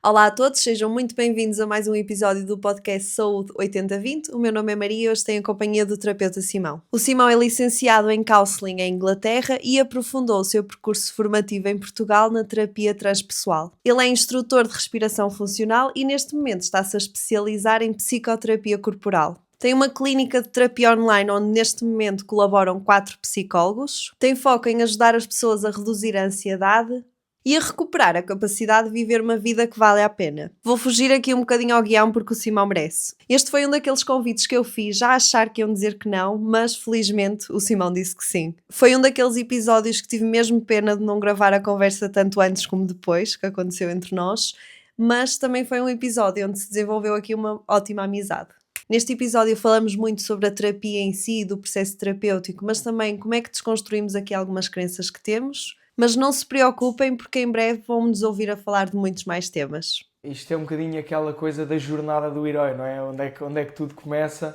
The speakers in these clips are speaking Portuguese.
Olá a todos, sejam muito bem-vindos a mais um episódio do podcast Saúde 80-20. O meu nome é Maria e hoje tenho a companhia do terapeuta Simão. O Simão é licenciado em Counselling em Inglaterra e aprofundou o seu percurso formativo em Portugal na terapia transpessoal. Ele é instrutor de respiração funcional e neste momento está-se a especializar em psicoterapia corporal. Tem uma clínica de terapia online onde neste momento colaboram 4 psicólogos. Tem foco em ajudar as pessoas a reduzir a ansiedade e a recuperar a capacidade de viver uma vida que vale a pena. Vou fugir aqui um bocadinho ao guião porque o Simão merece. Este foi um daqueles convites que eu fiz já a achar que iam dizer que não, mas felizmente o Simão disse que sim. Foi um daqueles episódios que tive mesmo pena de não gravar a conversa tanto antes como depois, que aconteceu entre nós, mas também foi um episódio onde se desenvolveu aqui uma ótima amizade. Neste episódio falamos muito sobre a terapia em si, do processo terapêutico, mas também como é que desconstruímos aqui algumas crenças que temos. Mas não se preocupem porque em breve vão-nos ouvir a falar de muitos mais temas. Isto é um bocadinho aquela coisa da jornada do herói, não é? Onde é que tudo começa?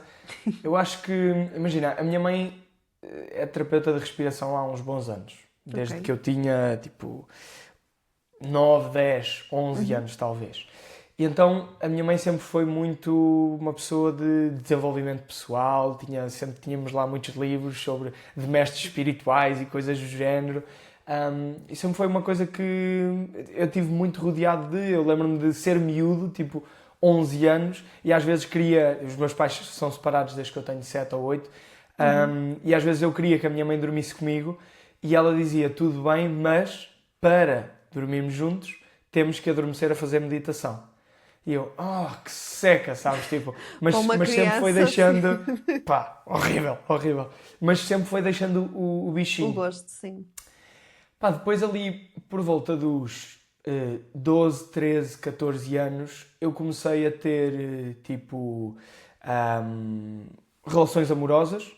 Eu acho que, imagina, a minha mãe é terapeuta de respiração há uns bons anos. Desde que eu tinha, 9, 10, 11 anos, talvez. E então, a minha mãe sempre foi muito uma pessoa de desenvolvimento pessoal, sempre tínhamos lá muitos livros de mestres espirituais e coisas do género. E sempre foi uma coisa que eu tive muito rodeado de. Eu lembro-me de ser miúdo, 11 anos, e às vezes queria. Os meus pais são separados desde que eu tenho 7 ou 8, e às vezes eu queria que a minha mãe dormisse comigo, e ela dizia: tudo bem, mas para dormirmos juntos temos que adormecer a fazer meditação. E eu, que seca, sabes? Mas sempre foi deixando. Pá, horrível. Mas sempre foi deixando o bichinho. O gosto, sim. Depois ali, por volta dos 12, 13, 14 anos, eu comecei a ter, relações amorosas.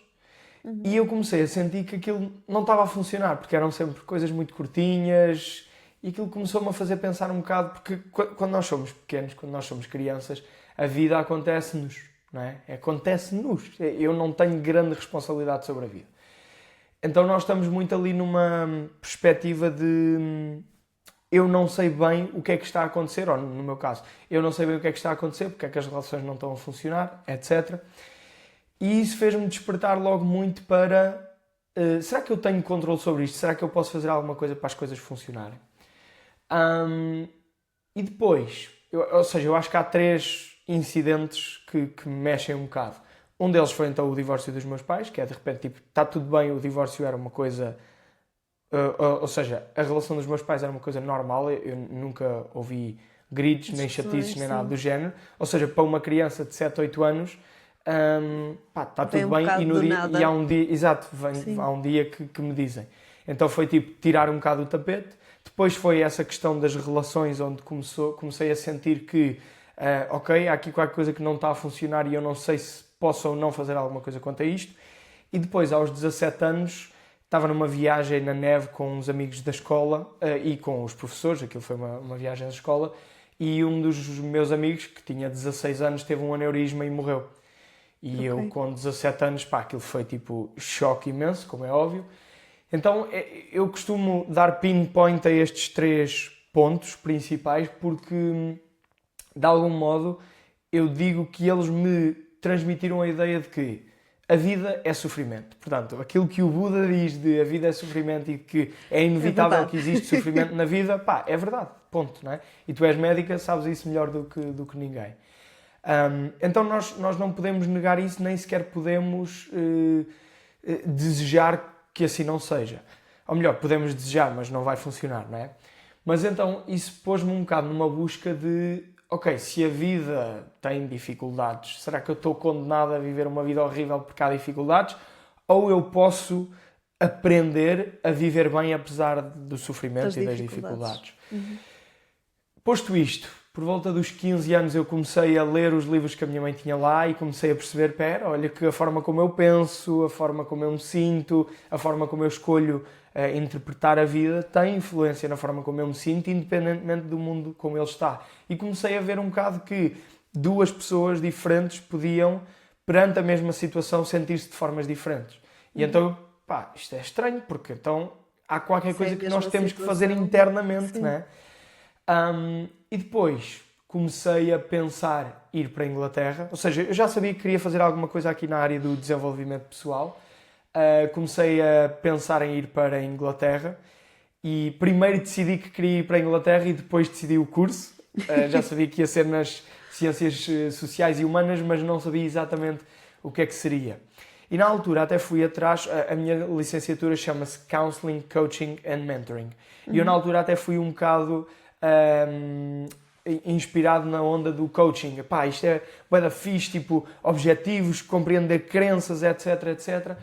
E eu comecei a sentir que aquilo não estava a funcionar, porque eram sempre coisas muito curtinhas, e aquilo começou-me a fazer pensar um bocado, porque quando nós somos pequenos, quando nós somos crianças, a vida acontece-nos, não é? Acontece-nos. Eu não tenho grande responsabilidade sobre a vida. Então nós estamos muito ali numa perspectiva de eu não sei bem o que é que está a acontecer, ou no meu caso, eu não sei bem o que é que está a acontecer, porque é que as relações não estão a funcionar, etc. E isso fez-me despertar logo muito para será que eu tenho controle sobre isto? Será que eu posso fazer alguma coisa para as coisas funcionarem? E depois, eu acho que há 3 incidentes que me mexem um bocado. Um deles foi então o divórcio dos meus pais, que é de repente, está tudo bem, o divórcio era uma coisa... ou seja, a relação dos meus pais era uma coisa normal, eu nunca ouvi gritos, nem chatices, nem nada do género. Ou seja, para uma criança de 7, 8 anos, está tudo bem e há um dia, exato, há um dia que me dizem. Então foi tirar um bocado o tapete. Depois foi essa questão das relações, onde comecei a sentir que, há aqui qualquer coisa que não está a funcionar e eu não sei se posso ou não fazer alguma coisa quanto a isto. E depois, aos 17 anos, estava numa viagem na neve com uns amigos da escola e com os professores, aquilo foi uma viagem da escola, e um dos meus amigos, que tinha 16 anos, teve um aneurisma e morreu. E eu, com 17 anos, aquilo foi choque imenso, como é óbvio. Então, eu costumo dar pinpoint a estes 3 pontos principais porque, de algum modo, eu digo que eles me transmitiram a ideia de que a vida é sofrimento. Portanto, aquilo que o Buda diz de a vida é sofrimento e que é inevitável que existe sofrimento na vida, é verdade, ponto, não é? E tu és médica, sabes isso melhor do que ninguém. Então nós não podemos negar isso, nem sequer podemos desejar que assim não seja. Ou melhor, podemos desejar, mas não vai funcionar, não é? Mas então isso pôs-me um bocado numa busca de se a vida tem dificuldades, será que eu estou condenado a viver uma vida horrível porque há dificuldades? Ou eu posso aprender a viver bem apesar do sofrimento e das dificuldades? Posto isto, por volta dos 15 anos eu comecei a ler os livros que a minha mãe tinha lá e comecei a perceber, olha que a forma como eu penso, a forma como eu me sinto, a forma como eu escolho interpretar a vida tem influência na forma como eu me sinto, independentemente do mundo como ele está. E comecei a ver um bocado que 2 pessoas diferentes podiam, perante a mesma situação, sentir-se de formas diferentes. E então, isto é estranho, porque então há qualquer coisa que nós temos que fazer internamente, não é? E depois comecei a pensar ir para a Inglaterra, ou seja, eu já sabia que queria fazer alguma coisa aqui na área do desenvolvimento pessoal. Comecei a pensar em ir para a Inglaterra e primeiro decidi que queria ir para a Inglaterra e depois decidi o curso. Já sabia que ia ser nas ciências sociais e humanas, mas não sabia exatamente o que é que seria. E na altura até fui atrás, a minha licenciatura chama-se Counseling, Coaching and Mentoring. E eu na altura até fui um bocado inspirado na onda do coaching. Pá, isto é bué da fixe, tipo, objetivos, compreender crenças, etc, etc.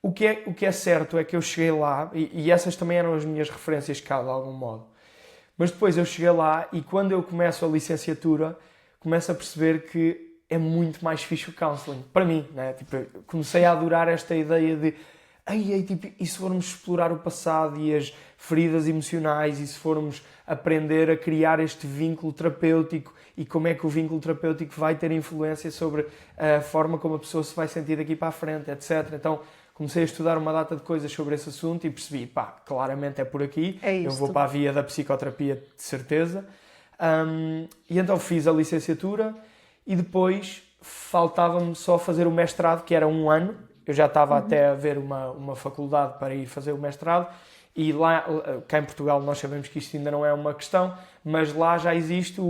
O que é certo é que eu cheguei lá, e essas também eram as minhas referências cá, de algum modo. Mas depois eu cheguei lá e quando eu começo a licenciatura, começo a perceber que é muito mais fixe o counselling. Para mim, né? Tipo, comecei a adorar esta ideia de tipo, e se formos explorar o passado e as feridas emocionais e se formos aprender a criar este vínculo terapêutico e como é que o vínculo terapêutico vai ter influência sobre a forma como a pessoa se vai sentir daqui para a frente, etc. Então, comecei a estudar uma data de coisas sobre esse assunto e percebi, pá, claramente é por aqui, eu vou para a via da psicoterapia de certeza. E então fiz a licenciatura e depois faltava-me só fazer o mestrado, que era 1 ano. Eu já estava até a ver uma faculdade para ir fazer o mestrado e lá, cá em Portugal, nós sabemos que isto ainda não é uma questão, mas lá já existe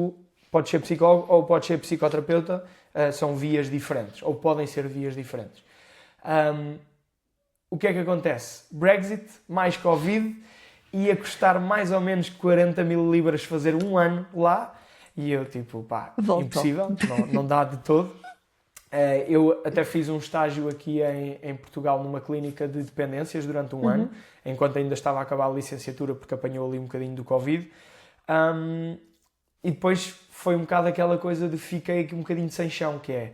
pode ser psicólogo ou pode ser psicoterapeuta, são vias diferentes, ou podem ser vias diferentes. O que é que acontece? Brexit, mais Covid, ia custar mais ou menos 40 mil libras fazer 1 ano lá, e eu tipo, pá, impossível, não dá de todo. Eu até fiz um estágio aqui em Portugal numa clínica de dependências durante 1 ano, enquanto ainda estava a acabar a licenciatura, porque apanhou ali um bocadinho do Covid. E depois foi um bocado aquela coisa de fiquei aqui um bocadinho sem chão, que é,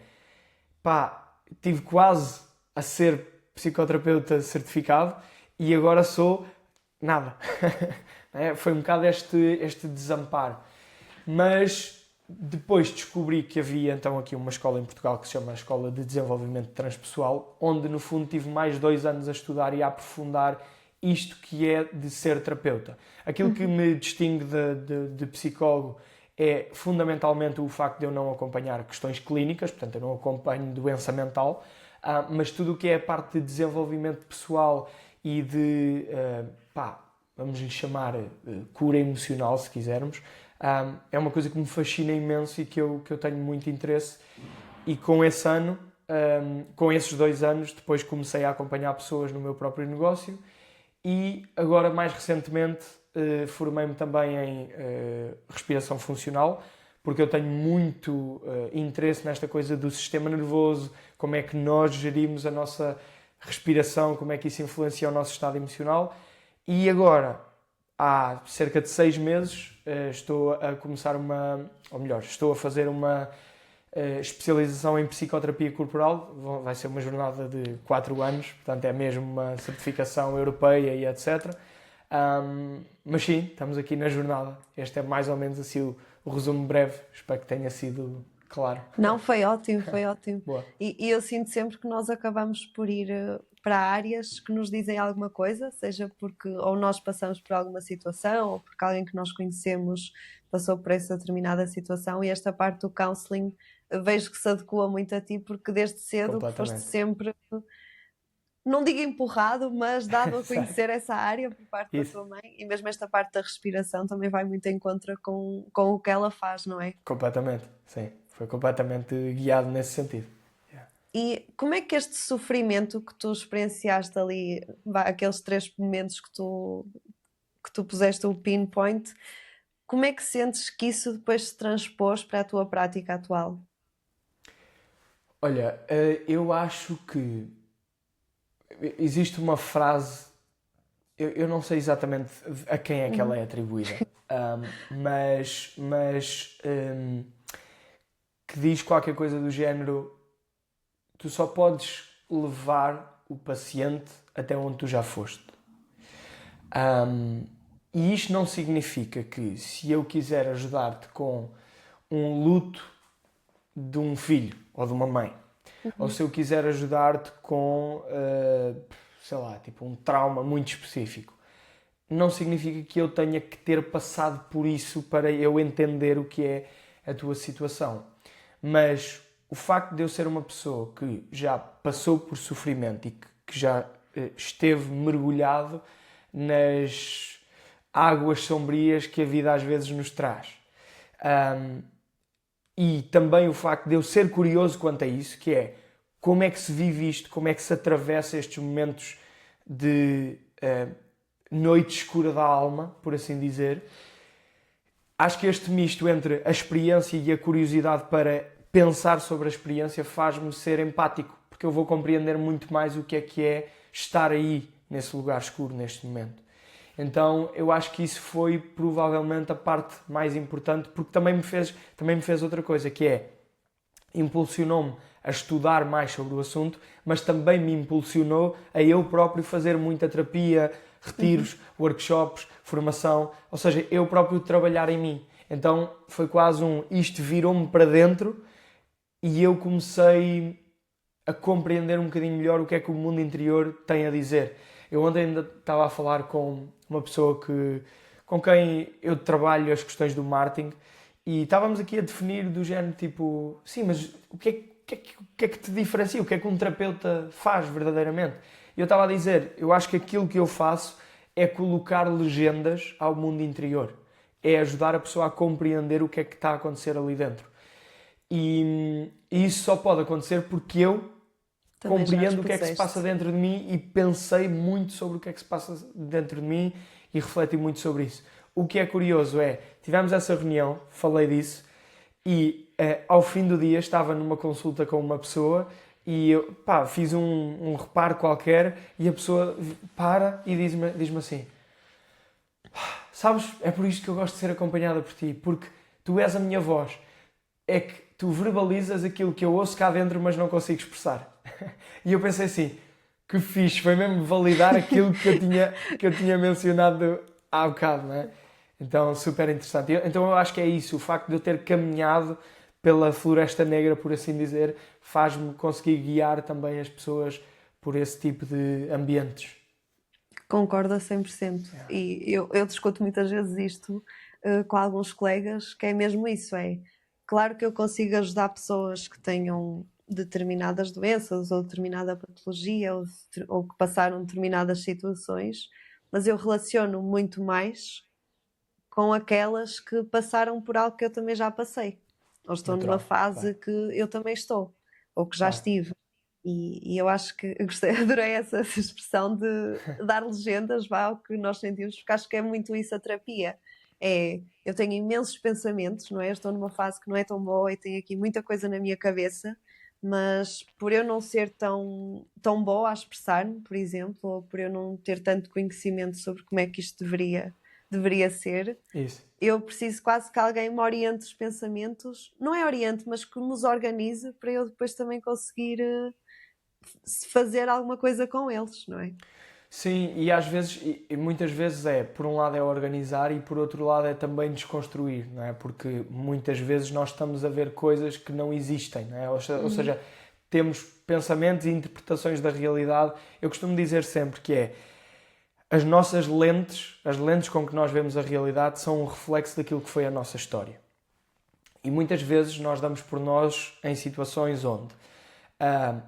pá, tive quase a ser psicoterapeuta certificado e agora sou nada. Foi um bocado este desamparo. Mas depois descobri que havia então aqui uma escola em Portugal que se chama Escola de Desenvolvimento Transpessoal, onde no fundo tive mais 2 anos a estudar e a aprofundar isto que é de ser terapeuta. Aquilo que me distingue de psicólogo é fundamentalmente o facto de eu não acompanhar questões clínicas, portanto eu não acompanho doença mental, mas tudo o que é a parte de desenvolvimento pessoal e de, vamos lhe chamar cura emocional, se quisermos, é uma coisa que me fascina imenso e que eu tenho muito interesse. E com esse ano, com esses 2 anos, depois comecei a acompanhar pessoas no meu próprio negócio e agora, mais recentemente, formei-me também em respiração funcional, porque eu tenho muito interesse nesta coisa do sistema nervoso, como é que nós gerimos a nossa respiração, como é que isso influencia o nosso estado emocional. E agora, há cerca de 6 meses, estou a começar estou a fazer uma especialização em psicoterapia corporal. Vai ser uma jornada de 4 anos, portanto é mesmo uma certificação europeia e etc. Mas sim, estamos aqui na jornada. Este é mais ou menos assim o resumo breve. Espero que tenha sido claro. Não, foi ótimo, foi ótimo. Boa. E eu sinto sempre que nós acabamos por ir para áreas que nos dizem alguma coisa, seja porque ou nós passamos por alguma situação ou porque alguém que nós conhecemos passou por essa determinada situação, e esta parte do counselling vejo que se adequa muito a ti, porque desde cedo foste Completamente. sempre, não digo empurrado, mas dado a conhecer essa área por parte da Isso. tua mãe, e mesmo esta parte da respiração também vai muito em contra com o que ela faz, não é? Completamente, sim. Foi completamente guiado nesse sentido. E como é que este sofrimento que tu experienciaste ali, aqueles 3 momentos que tu puseste o pinpoint, como é que sentes que isso depois se transpôs para a tua prática atual? Olha, eu acho que existe uma frase, eu não sei exatamente a quem é que ela é atribuída, mas que diz qualquer coisa do género: tu só podes levar o paciente até onde tu já foste. E isto não significa que, se eu quiser ajudar-te com um luto de um filho ou de uma mãe, ou se eu quiser ajudar-te com, sei lá, tipo um trauma muito específico, não significa que eu tenha que ter passado por isso para eu entender o que é a tua situação. Mas o facto de eu ser uma pessoa que já passou por sofrimento e que já esteve mergulhado nas águas sombrias que a vida às vezes nos traz. E também o facto de eu ser curioso quanto a isso, que é como é que se vive isto, como é que se atravessa estes momentos de noite escura da alma, por assim dizer. Acho que este misto entre a experiência e a curiosidade para pensar sobre a experiência faz-me ser empático, porque eu vou compreender muito mais o que é estar aí, nesse lugar escuro, neste momento. Então, eu acho que isso foi provavelmente a parte mais importante, porque também me fez outra coisa, que é, impulsionou-me a estudar mais sobre o assunto, mas também me impulsionou a eu próprio fazer muita terapia, retiros, workshops, formação, ou seja, eu próprio trabalhar em mim. Então, foi quase isto virou-me para dentro e eu comecei a compreender um bocadinho melhor o que é que o mundo interior tem a dizer. Eu ontem ainda estava a falar com uma pessoa com quem eu trabalho as questões do marketing e estávamos aqui a definir do género tipo, sim, mas o que é que te diferencia? O que é que um terapeuta faz verdadeiramente? E eu estava a dizer, eu acho que aquilo que eu faço é colocar legendas ao mundo interior. É ajudar a pessoa a compreender o que é que está a acontecer ali dentro. E isso só pode acontecer porque eu Também compreendo o que é que se passa dentro de mim e pensei muito sobre o que é que se passa dentro de mim e refleti muito sobre isso. O que é curioso é, tivemos essa reunião, falei disso, e ao fim do dia estava numa consulta com uma pessoa e eu fiz um reparo qualquer e a pessoa para e diz-me assim: sabes, é por isto que eu gosto de ser acompanhada por ti, porque tu és a minha voz. É que tu verbalizas aquilo que eu ouço cá dentro, mas não consigo expressar. E eu pensei assim, que fixe, foi mesmo validar aquilo que eu tinha mencionado há bocado, não é? Então, super interessante. Então eu acho que é isso, o facto de eu ter caminhado pela Floresta Negra, por assim dizer, faz-me conseguir guiar também as pessoas por esse tipo de ambientes. Concordo a 100%. Yeah. E eu discuto muitas vezes isto com alguns colegas, que é mesmo isso, é claro que eu consigo ajudar pessoas que tenham determinadas doenças ou determinada patologia ou que passaram determinadas situações, mas eu relaciono muito mais com aquelas que passaram por algo que eu também já passei, ou estão numa Natural, fase claro. que eu também estou, ou que já Claro. estive. E eu acho que eu gostei, adorei essa expressão de dar legendas vá, ao que nós sentimos, porque acho que é muito isso a terapia. É, eu tenho imensos pensamentos, não é? Eu estou numa fase que não é tão boa e tenho aqui muita coisa na minha cabeça, mas por eu não ser tão boa a expressar-me, por exemplo, ou por eu não ter tanto conhecimento sobre como é que isto deveria ser, Isso. eu preciso quase que alguém me oriente os pensamentos, não é oriente, mas que nos organize para eu depois também conseguir fazer alguma coisa com eles, não é? Sim, e às vezes, e muitas vezes por um lado é organizar e por outro lado é também desconstruir, não é? Porque muitas vezes nós estamos a ver coisas que não existem, não é? Ou seja, temos pensamentos e interpretações da realidade. Eu costumo dizer sempre que as nossas lentes, as lentes com que nós vemos a realidade são um reflexo daquilo que foi a nossa história. E muitas vezes nós damos por nós em situações onde,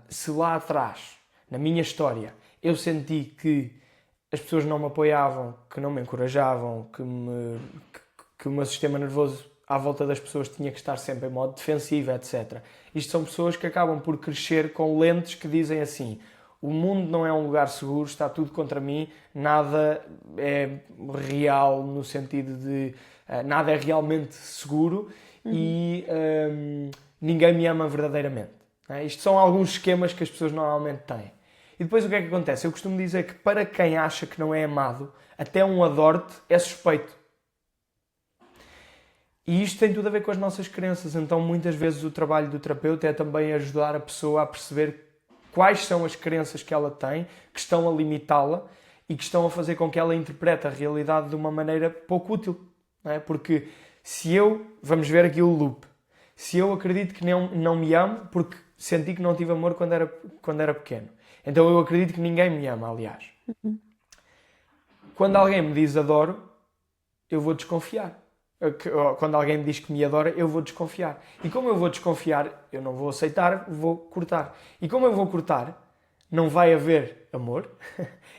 se lá atrás, na minha história, eu senti que as pessoas não me apoiavam, que não me encorajavam, que o meu sistema nervoso à volta das pessoas tinha que estar sempre em modo defensivo, etc. Isto são pessoas que acabam por crescer com lentes que dizem assim: o mundo não é um lugar seguro, está tudo contra mim, nada é real no sentido de nada é realmente seguro e ninguém me ama verdadeiramente. Não é? Isto são alguns esquemas que as pessoas normalmente têm. E depois o que é que acontece? Eu costumo dizer que para quem acha que não é amado, até um adorte é suspeito. E isto tem tudo a ver com as nossas crenças. Então muitas vezes o trabalho do terapeuta é também ajudar a pessoa a perceber quais são as crenças que ela tem, que estão a limitá-la e que estão a fazer com que ela interprete a realidade de uma maneira pouco útil. Não é? Porque vamos ver aqui o loop, se eu acredito que não me amo porque senti que não tive amor quando era pequeno, então eu acredito que ninguém me ama, aliás. quando alguém me diz adoro, eu vou desconfiar. Quando alguém me diz que me adora, eu vou desconfiar. E como eu vou desconfiar, eu não vou aceitar, vou cortar. E como eu vou cortar, não vai haver amor.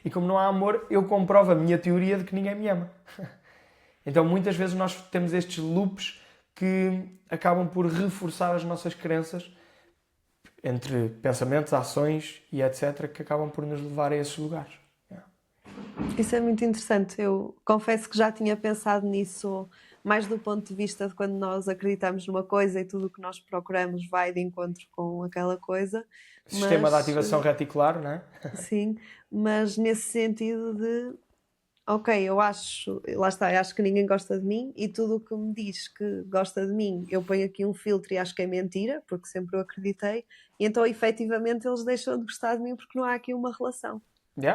E como não há amor, eu comprovo a minha teoria de que ninguém me ama. Então muitas vezes nós temos estes loops que acabam por reforçar as nossas crenças entre pensamentos, ações e etc. que acabam por nos levar a esses lugares. Isso é muito interessante. Eu confesso que já tinha pensado nisso mais do ponto de vista de quando nós acreditamos numa coisa e tudo o que nós procuramos vai de encontro com aquela coisa, Sistema de mas ativação reticular, não é? sim, mas nesse sentido de, ok, eu acho, lá está, eu acho que ninguém gosta de mim e tudo o que me diz que gosta de mim, eu ponho aqui um filtro e acho que é mentira, porque sempre eu acreditei, e então efetivamente eles deixam de gostar de mim porque não há aqui uma relação.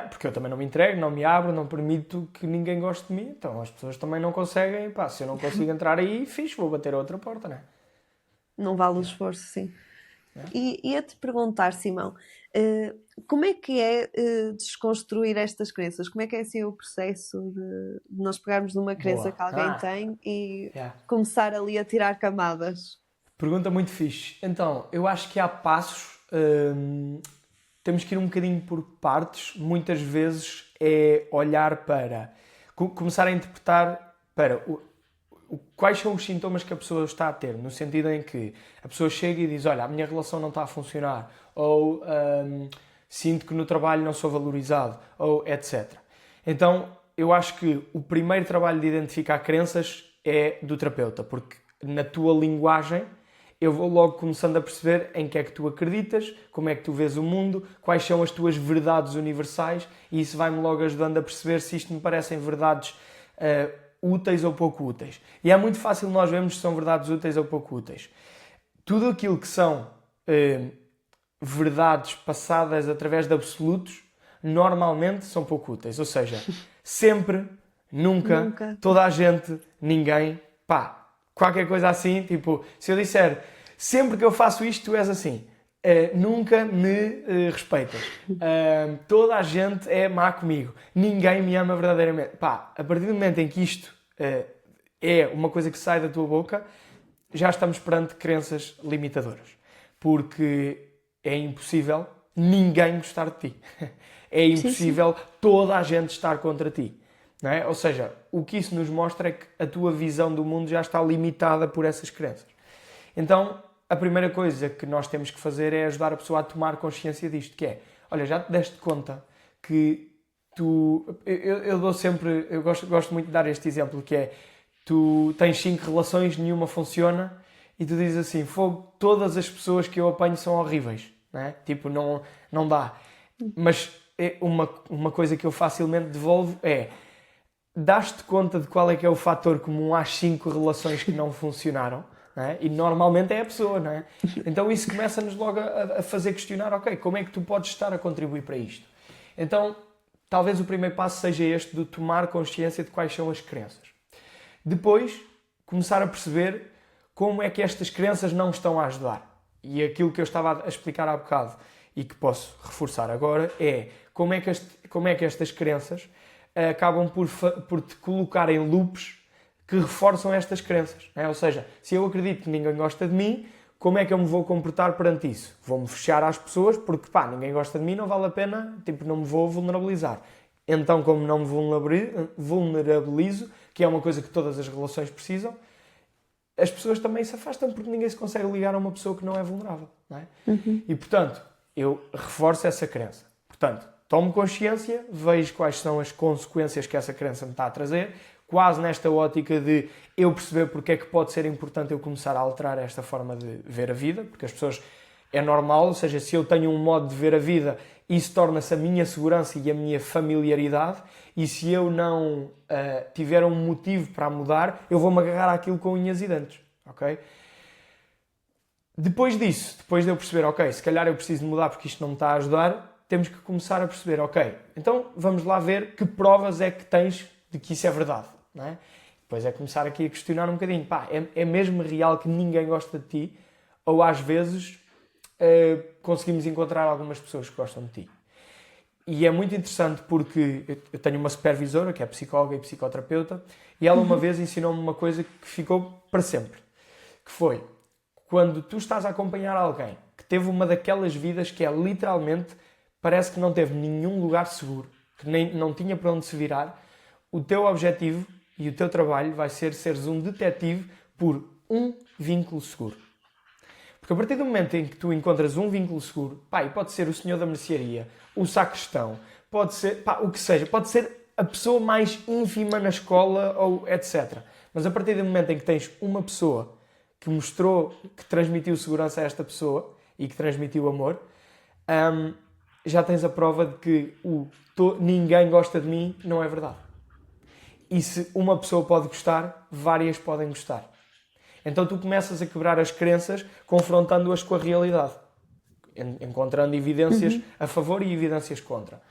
Porque eu também não me entrego, não me abro, não permito que ninguém goste de mim. Então as pessoas também não conseguem. Pá, se eu não consigo entrar aí, fixe, vou bater a outra porta, não é? Não vale o esforço, sim. E ia-te perguntar, Simão, eh, como é que é desconstruir estas crenças? Como é que é assim o processo de nós pegarmos numa crença Boa. que alguém tem e Yeah. começar ali a tirar camadas? Pergunta muito fixe. Então, eu acho que há passos. Temos que ir um bocadinho por partes. Muitas vezes é olhar para... Começar a interpretar para... Quais são os sintomas que a pessoa está a ter, no sentido em que a pessoa chega e diz, olha, a minha relação não está a funcionar, ou sinto que no trabalho não sou valorizado, ou etc. Então, eu acho que o primeiro trabalho de identificar crenças é do terapeuta, porque na tua linguagem eu vou logo começando a perceber em que é que tu acreditas, como é que tu vês o mundo, quais são as tuas verdades universais, e isso vai-me logo ajudando a perceber se isto me parecem verdades úteis ou pouco úteis. E é muito fácil nós vermos se são verdades úteis ou pouco úteis. Tudo aquilo que são verdades passadas através de absolutos, normalmente são pouco úteis. Ou seja, sempre, nunca, toda a gente, ninguém, pá, qualquer coisa assim, tipo, se eu disser, sempre que eu faço isto, tu és assim. Nunca me respeitas. Toda a gente é má comigo. Ninguém me ama verdadeiramente. Pá, a partir do momento em que isto é uma coisa que sai da tua boca, já estamos perante crenças limitadoras. Porque é impossível ninguém gostar de ti. É impossível toda a gente estar contra ti. Não é? Ou seja, o que isso nos mostra é que a tua visão do mundo já está limitada por essas crenças. Então, a primeira coisa que nós temos que fazer é ajudar a pessoa a tomar consciência disto, que é, olha, já te deste conta que tu... Eu dou sempre... Eu gosto muito de dar este exemplo, que é, tu tens 5 relações, nenhuma funciona, e tu dizes assim, fogo, todas as pessoas que eu apanho são horríveis, não é? Tipo, não dá. Mas uma coisa que eu facilmente devolvo é, dás-te conta de qual é que é o fator comum às 5 relações que não funcionaram? Não é? E normalmente é a pessoa, não é? Então isso começa-nos logo a fazer questionar, ok, como é que tu podes estar a contribuir para isto? Então, talvez o primeiro passo seja este, de tomar consciência de quais são as crenças. Depois, começar a perceber como é que estas crenças não estão a ajudar. E aquilo que eu estava a explicar há bocado e que posso reforçar agora é como é que estas crenças acabam por te colocar em loops que reforçam estas crenças. Não é? Ou seja, se eu acredito que ninguém gosta de mim, como é que eu me vou comportar perante isso? Vou-me fechar às pessoas porque, pá, ninguém gosta de mim, não vale a pena, tipo, não me vou vulnerabilizar. Então, como não me vulnerabilizo, que é uma coisa que todas as relações precisam, as pessoas também se afastam porque ninguém se consegue ligar a uma pessoa que não é vulnerável. Não é? E, portanto, eu reforço essa crença. Portanto, tomo consciência, vejo quais são as consequências que essa crença me está a trazer, quase nesta ótica de eu perceber porque é que pode ser importante eu começar a alterar esta forma de ver a vida, porque as pessoas... É normal, ou seja, se eu tenho um modo de ver a vida, isso torna-se a minha segurança e a minha familiaridade, e se eu não tiver um motivo para mudar, eu vou-me agarrar àquilo com unhas e dentes, ok? Depois disso, depois de eu perceber, ok, se calhar eu preciso mudar porque isto não me está a ajudar, temos que começar a perceber, ok, então vamos lá ver que provas é que tens de que isso é verdade, não é? Depois é começar aqui a questionar um bocadinho, pá, é mesmo real que ninguém gosta de ti? Ou às vezes conseguimos encontrar algumas pessoas que gostam de ti? E é muito interessante porque eu tenho uma supervisora, que é psicóloga e psicoterapeuta, e ela uma vez ensinou-me uma coisa que ficou para sempre. Que foi, quando tu estás a acompanhar alguém que teve uma daquelas vidas que é literalmente, parece que não teve nenhum lugar seguro, que nem, não tinha para onde se virar, o teu objetivo e o teu trabalho vai ser seres um detetive por um vínculo seguro. Porque a partir do momento em que tu encontras um vínculo seguro, pá, e pode ser o senhor da mercearia, o sacristão, pode ser, pá, o que seja, pode ser a pessoa mais ínfima na escola ou etc. Mas a partir do momento em que tens uma pessoa que mostrou, que transmitiu segurança a esta pessoa e que transmitiu amor, já tens a prova de que ninguém gosta de mim não é verdade. E se uma pessoa pode gostar, várias podem gostar. Então tu começas a quebrar as crenças confrontando-as com a realidade, encontrando evidências a favor e evidências contra.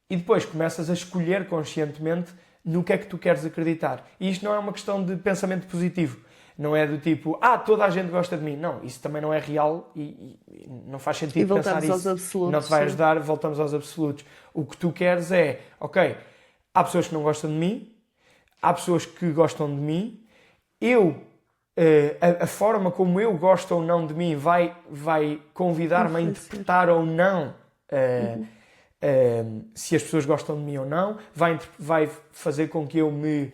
E depois começas a escolher conscientemente no que é que tu queres acreditar. E isto não é uma questão de pensamento positivo. Não é do tipo, toda a gente gosta de mim. Não, isso também não é real e não faz sentido pensar isso. E voltamos aos absolutos. Não te vai ajudar, voltamos aos absolutos. O que tu queres é, ok, há pessoas que não gostam de mim, há pessoas que gostam de mim, a forma como eu gosto ou não de mim vai convidar-me a interpretar ou não se as pessoas gostam de mim ou não, vai fazer com que eu me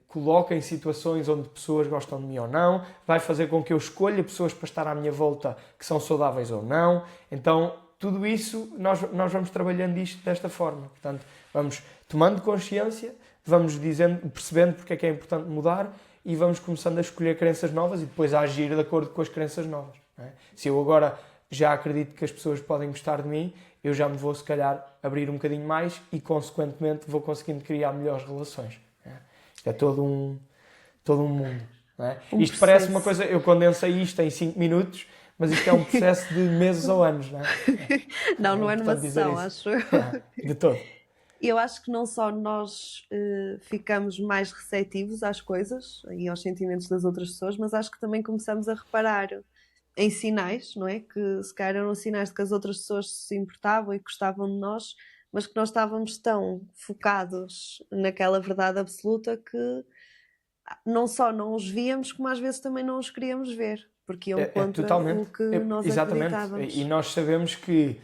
coloque em situações onde pessoas gostam de mim ou não, vai fazer com que eu escolha pessoas para estar à minha volta que são saudáveis ou não. Então, tudo isso, nós vamos trabalhando isto desta forma. Portanto, vamos tomando consciência, vamos percebendo porque é que é importante mudar e vamos começando a escolher crenças novas e depois a agir de acordo com as crenças novas. Não é? Se eu agora já acredito que as pessoas podem gostar de mim, eu já me vou, se calhar, abrir um bocadinho mais e, consequentemente, vou conseguindo criar melhores relações. Não é? Isto é todo um mundo. Não é? Isto parece uma coisa... Eu condensei isto em 5 minutos, mas isto é um processo de meses ou anos. Não é? Não é numa sessão, acho eu. De todo. Eu acho que não só nós ficamos mais receptivos às coisas e aos sentimentos das outras pessoas, mas acho que também começamos a reparar em sinais, não é? Que se calhar eram sinais de que as outras pessoas se importavam e gostavam de nós, mas que nós estávamos tão focados naquela verdade absoluta que não só não os víamos, como às vezes também não os queríamos ver, porque iam contra o que nós acreditávamos. E nós sabemos que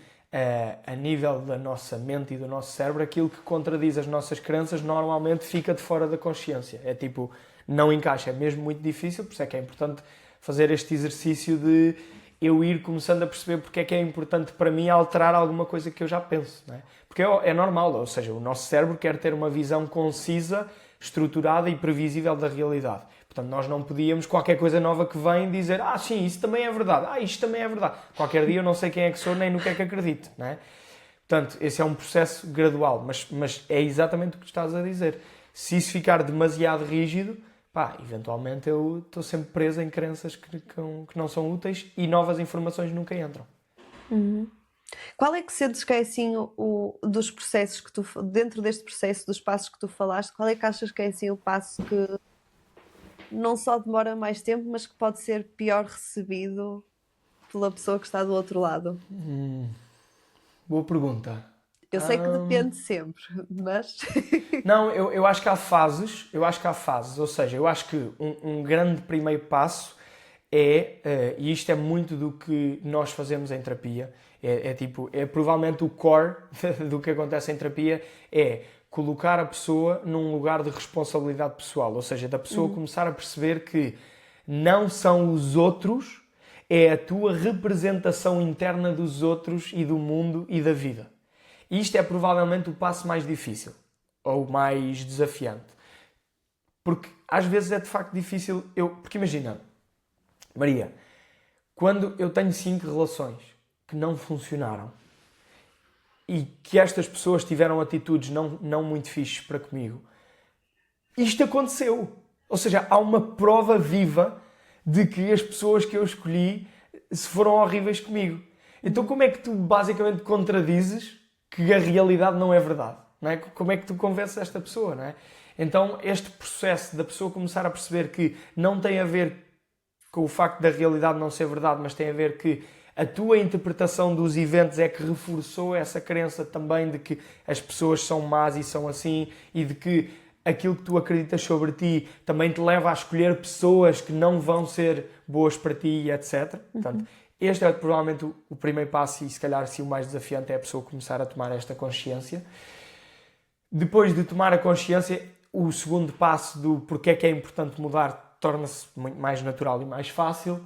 a nível da nossa mente e do nosso cérebro, aquilo que contradiz as nossas crenças normalmente fica de fora da consciência. É tipo, não encaixa, é mesmo muito difícil, por isso é que é importante fazer este exercício de eu ir começando a perceber porque é que é importante para mim alterar alguma coisa que eu já penso. Não é? Porque é normal, ou seja, o nosso cérebro quer ter uma visão concisa, estruturada e previsível da realidade. Portanto, nós não podíamos, qualquer coisa nova que vem, dizer sim, isso também é verdade, isto também é verdade. Qualquer dia eu não sei quem é que sou, nem no que é que acredito. Não é? Portanto, esse é um processo gradual, mas é exatamente o que estás a dizer. Se isso ficar demasiado rígido, eventualmente eu estou sempre preso em crenças que não são úteis e novas informações nunca entram. Qual é que sentes que é assim dos processos que tu, dentro deste processo dos passos que tu falaste, qual é que achas que é assim o passo que não só demora mais tempo, mas que pode ser pior recebido pela pessoa que está do outro lado? Boa pergunta. Eu sei que depende sempre, mas... Não, eu acho que há fases, ou seja, eu acho que um grande primeiro passo e isto é muito do que nós fazemos em terapia, é provavelmente o core do que acontece em terapia, é colocar a pessoa num lugar de responsabilidade pessoal, ou seja, da pessoa começar a perceber que não são os outros, é a tua representação interna dos outros e do mundo e da vida. E isto é provavelmente o passo mais difícil, ou mais desafiante. Porque às vezes é de facto difícil, porque imagina, Maria, quando eu tenho 5 relações que não funcionaram e que estas pessoas tiveram atitudes não muito fixes para comigo, isto aconteceu. Ou seja, há uma prova viva de que as pessoas que eu escolhi se foram horríveis comigo. Então como é que tu basicamente contradizes que a realidade não é verdade? Não é? Como é que tu convences esta pessoa? Não é? Então este processo da pessoa começar a perceber que não tem a ver com o facto da realidade não ser verdade, mas tem a ver que a tua interpretação dos eventos é que reforçou essa crença também de que as pessoas são más e são assim, e de que aquilo que tu acreditas sobre ti também te leva a escolher pessoas que não vão ser boas para ti, etc. Portanto, este é provavelmente o primeiro passo e se calhar o mais desafiante é a pessoa começar a tomar esta consciência. Depois de tomar a consciência, o segundo passo do porquê é que é importante mudar torna-se muito mais natural e mais fácil.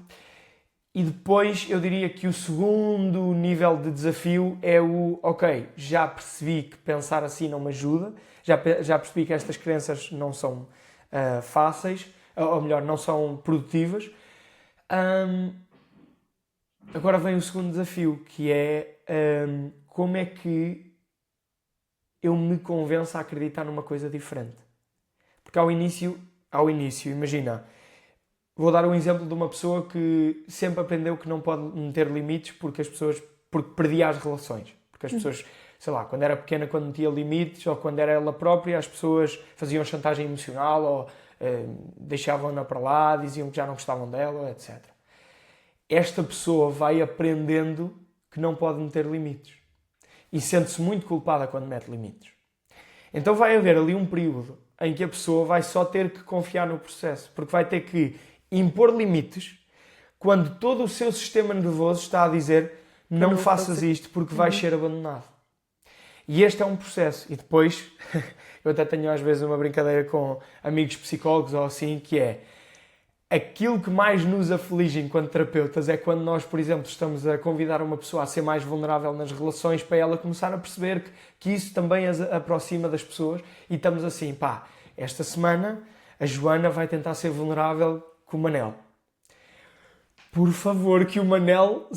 E depois eu diria que o segundo nível de desafio é ok, já percebi que pensar assim não me ajuda, já percebi que estas crenças não são fáceis, ou melhor, não são produtivas. Agora vem o segundo desafio, que é como é que eu me convenço a acreditar numa coisa diferente. Porque ao início, imagina, vou dar um exemplo de uma pessoa que sempre aprendeu que não pode meter limites porque perdia as relações. Porque as pessoas, sei lá, quando era pequena, quando metia limites, ou quando era ela própria, as pessoas faziam chantagem emocional, ou deixavam-na para lá, diziam que já não gostavam dela, etc. Esta pessoa vai aprendendo que não pode meter limites. E sente-se muito culpada quando mete limites. Então vai haver ali um período em que a pessoa vai só ter que confiar no processo, porque vai ter que impor limites quando todo o seu sistema nervoso está a dizer não faças isto porque vais ser abandonado. E este é um processo. E depois, eu até tenho às vezes uma brincadeira com amigos psicólogos ou assim, que é aquilo que mais nos aflige enquanto terapeutas é quando nós, por exemplo, estamos a convidar uma pessoa a ser mais vulnerável nas relações para ela começar a perceber que isso também as aproxima das pessoas e estamos assim, esta semana a Joana vai tentar ser vulnerável com o Manel. Por favor, que o Manel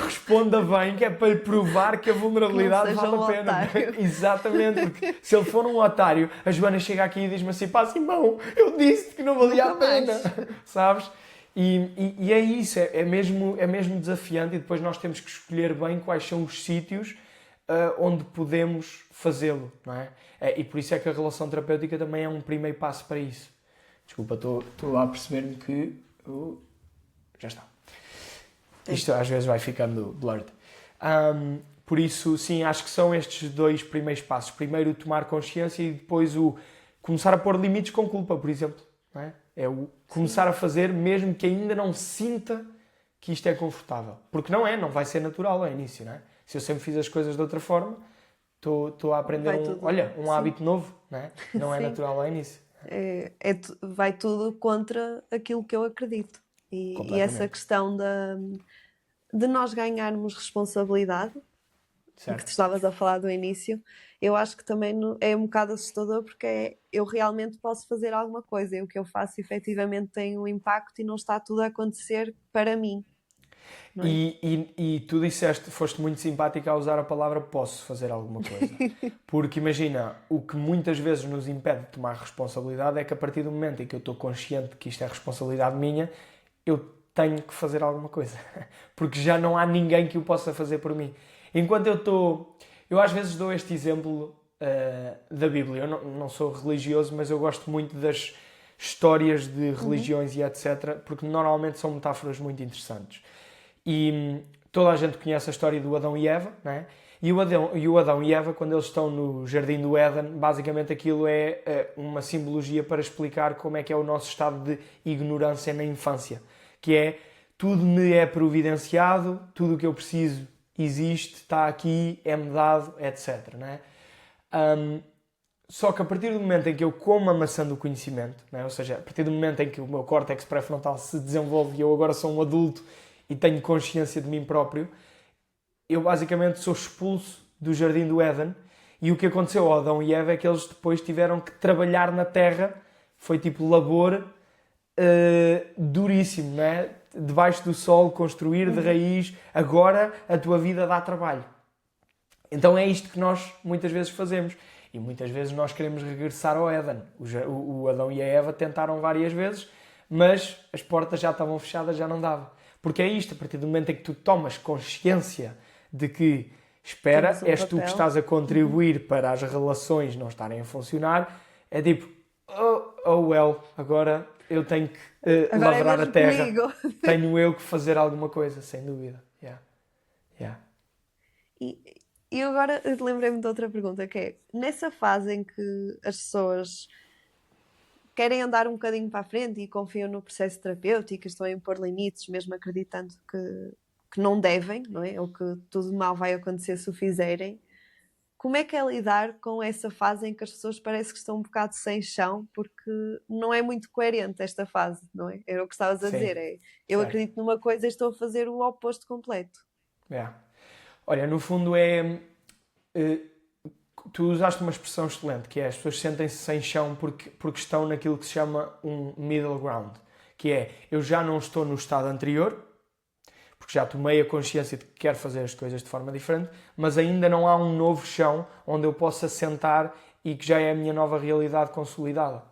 responda bem, que é para lhe provar que a vulnerabilidade vale a pena. Exatamente, porque se ele for um otário, a Joana chega aqui e diz-me assim, Simão, eu disse que não valia a pena. Sabes? E é isso, é mesmo desafiante e depois nós temos que escolher bem quais são os sítios onde podemos fazê-lo, não é? E por isso é que a relação terapêutica também é um primeiro passo para isso. Desculpa, estou a perceber-me que... já está. Isto às vezes vai ficando blurred. Por isso, sim, acho que são estes dois primeiros passos. Primeiro, tomar consciência e depois o começar a pôr limites com culpa, por exemplo. Não é? É o começar a fazer mesmo que ainda não sinta que isto é confortável. Porque não vai ser natural ao início, não é? Se eu sempre fiz as coisas de outra forma, estou a aprender um hábito novo, não é? Não é natural ao início. Vai tudo contra aquilo que eu acredito. E essa questão de nós ganharmos responsabilidade, que tu estavas a falar do início, eu acho que também é um bocado assustador porque eu realmente posso fazer alguma coisa e o que eu faço efetivamente tem um impacto e não está tudo a acontecer para mim. Não é? E tu foste muito simpática a usar a palavra posso fazer alguma coisa. Porque imagina, o que muitas vezes nos impede de tomar responsabilidade é que a partir do momento em que eu estou consciente de que isto é responsabilidade minha, eu tenho que fazer alguma coisa. Porque já não há ninguém que o possa fazer por mim. Enquanto eu às vezes dou este exemplo da Bíblia. Eu não sou religioso, mas eu gosto muito das histórias de religiões e etc. Porque normalmente são metáforas muito interessantes. E toda a gente conhece a história do Adão e Eva, não é? E o Adão e Eva, quando eles estão no Jardim do Éden, basicamente aquilo é uma simbologia para explicar como é que é o nosso estado de ignorância na infância. Que é, tudo me é providenciado, tudo o que eu preciso existe, está aqui, é-me dado, etc. Não é? Só que a partir do momento em que eu como a maçã do conhecimento, não é? Ou seja, a partir do momento em que o meu córtex pré-frontal se desenvolve e eu agora sou um adulto e tenho consciência de mim próprio, eu basicamente sou expulso do Jardim do Éden. E o que aconteceu ao Adão e Eva é que eles depois tiveram que trabalhar na terra, foi tipo labor duríssimo, não é? Debaixo do sol, construir de raiz, agora a tua vida dá trabalho. Então é isto que nós muitas vezes fazemos. E muitas vezes nós queremos regressar ao Éden. O Adão e a Eva tentaram várias vezes, mas as portas já estavam fechadas, já não dava. Porque é isto, a partir do momento em que tu tomas consciência de que, espera, és tu que estás a contribuir para as relações não estarem a funcionar, é tipo, agora eu tenho que lavrar a terra. Tenho eu que fazer alguma coisa, sem dúvida. Yeah. Yeah. E agora lembrei-me de outra pergunta, que é, nessa fase em que as pessoas querem andar um bocadinho para a frente e confiam no processo terapêutico, estão a impor limites, mesmo acreditando que não devem, não é? Ou que tudo de mal vai acontecer se o fizerem. Como é que é lidar com essa fase em que as pessoas parecem que estão um bocado sem chão, porque não é muito coerente esta fase, não é? Era o que estavas a Sim, dizer, é eu certo. acredito numa coisa e estou a fazer o oposto completo. Yeah. Olha, no fundo eh, tu usaste uma expressão excelente, que é as pessoas sentem-se sem chão porque estão naquilo que se chama um middle ground, que é eu já não estou no estado anterior, porque já tomei a consciência de que quero fazer as coisas de forma diferente, mas ainda não há um novo chão onde eu possa sentar e que já é a minha nova realidade consolidada.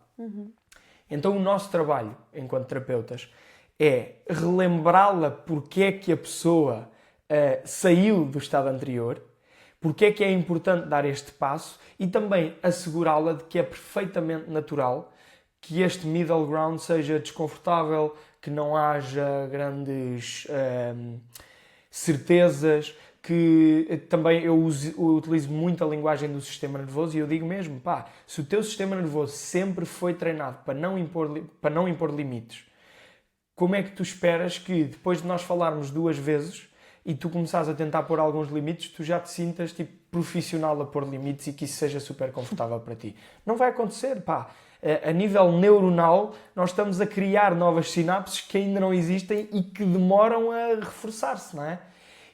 Então o nosso trabalho, enquanto terapeutas, é relembrá-la porque é que a pessoa saiu do estado anterior, porque é que é importante dar este passo e também assegurá-la de que é perfeitamente natural que este middle ground seja desconfortável, que não haja grandes certezas, que também eu utilizo muito a linguagem do sistema nervoso e eu digo mesmo, pá, se o teu sistema nervoso sempre foi treinado para não impor limites, como é que tu esperas que depois de nós falarmos 2 vezes e tu começares a tentar pôr alguns limites, tu já te sintas tipo profissional a pôr limites e que isso seja super confortável para ti? Não vai acontecer, pá. A nível neuronal, nós estamos a criar novas sinapses que ainda não existem e que demoram a reforçar-se, não é?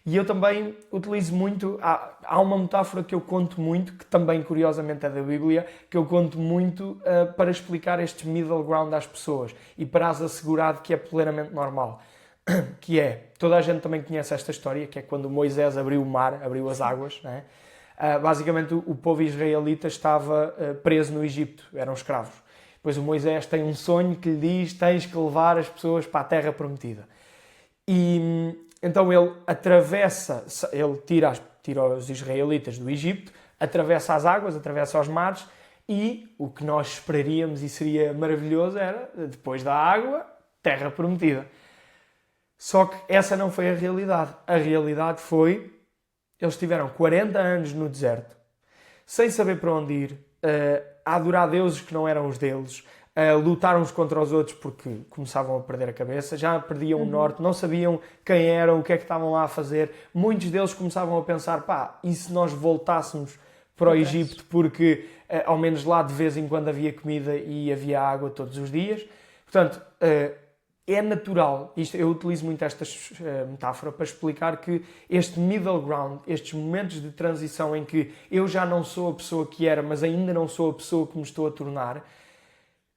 E eu também utilizo muito, há uma metáfora que eu conto muito, que também curiosamente é da Bíblia, que eu conto muito para explicar este middle ground às pessoas e para as assegurar de que é plenamente normal. Que é, toda a gente também conhece esta história, que é quando Moisés abriu o mar, abriu as águas, não é? Basicamente o povo israelita estava preso no Egito, eram escravos. Depois o Moisés tem um sonho que lhe diz, tens que levar as pessoas para a terra prometida. E então ele atravessa, ele tira os israelitas do Egito, atravessa as águas, atravessa os mares e o que nós esperaríamos e seria maravilhoso era, depois da água, terra prometida. Só que essa não foi a realidade. A realidade foi, eles tiveram 40 anos no deserto, sem saber para onde ir, a adorar deuses que não eram os deles, a lutar uns contra os outros porque começavam a perder a cabeça, já perdiam o norte, não sabiam quem eram, o que é que estavam lá a fazer. Muitos deles começavam a pensar, pá, e se nós voltássemos para o Egito porque ao menos lá de vez em quando havia comida e havia água todos os dias. Portanto, é natural, eu utilizo muito esta metáfora para explicar que este middle ground, estes momentos de transição em que eu já não sou a pessoa que era, mas ainda não sou a pessoa que me estou a tornar,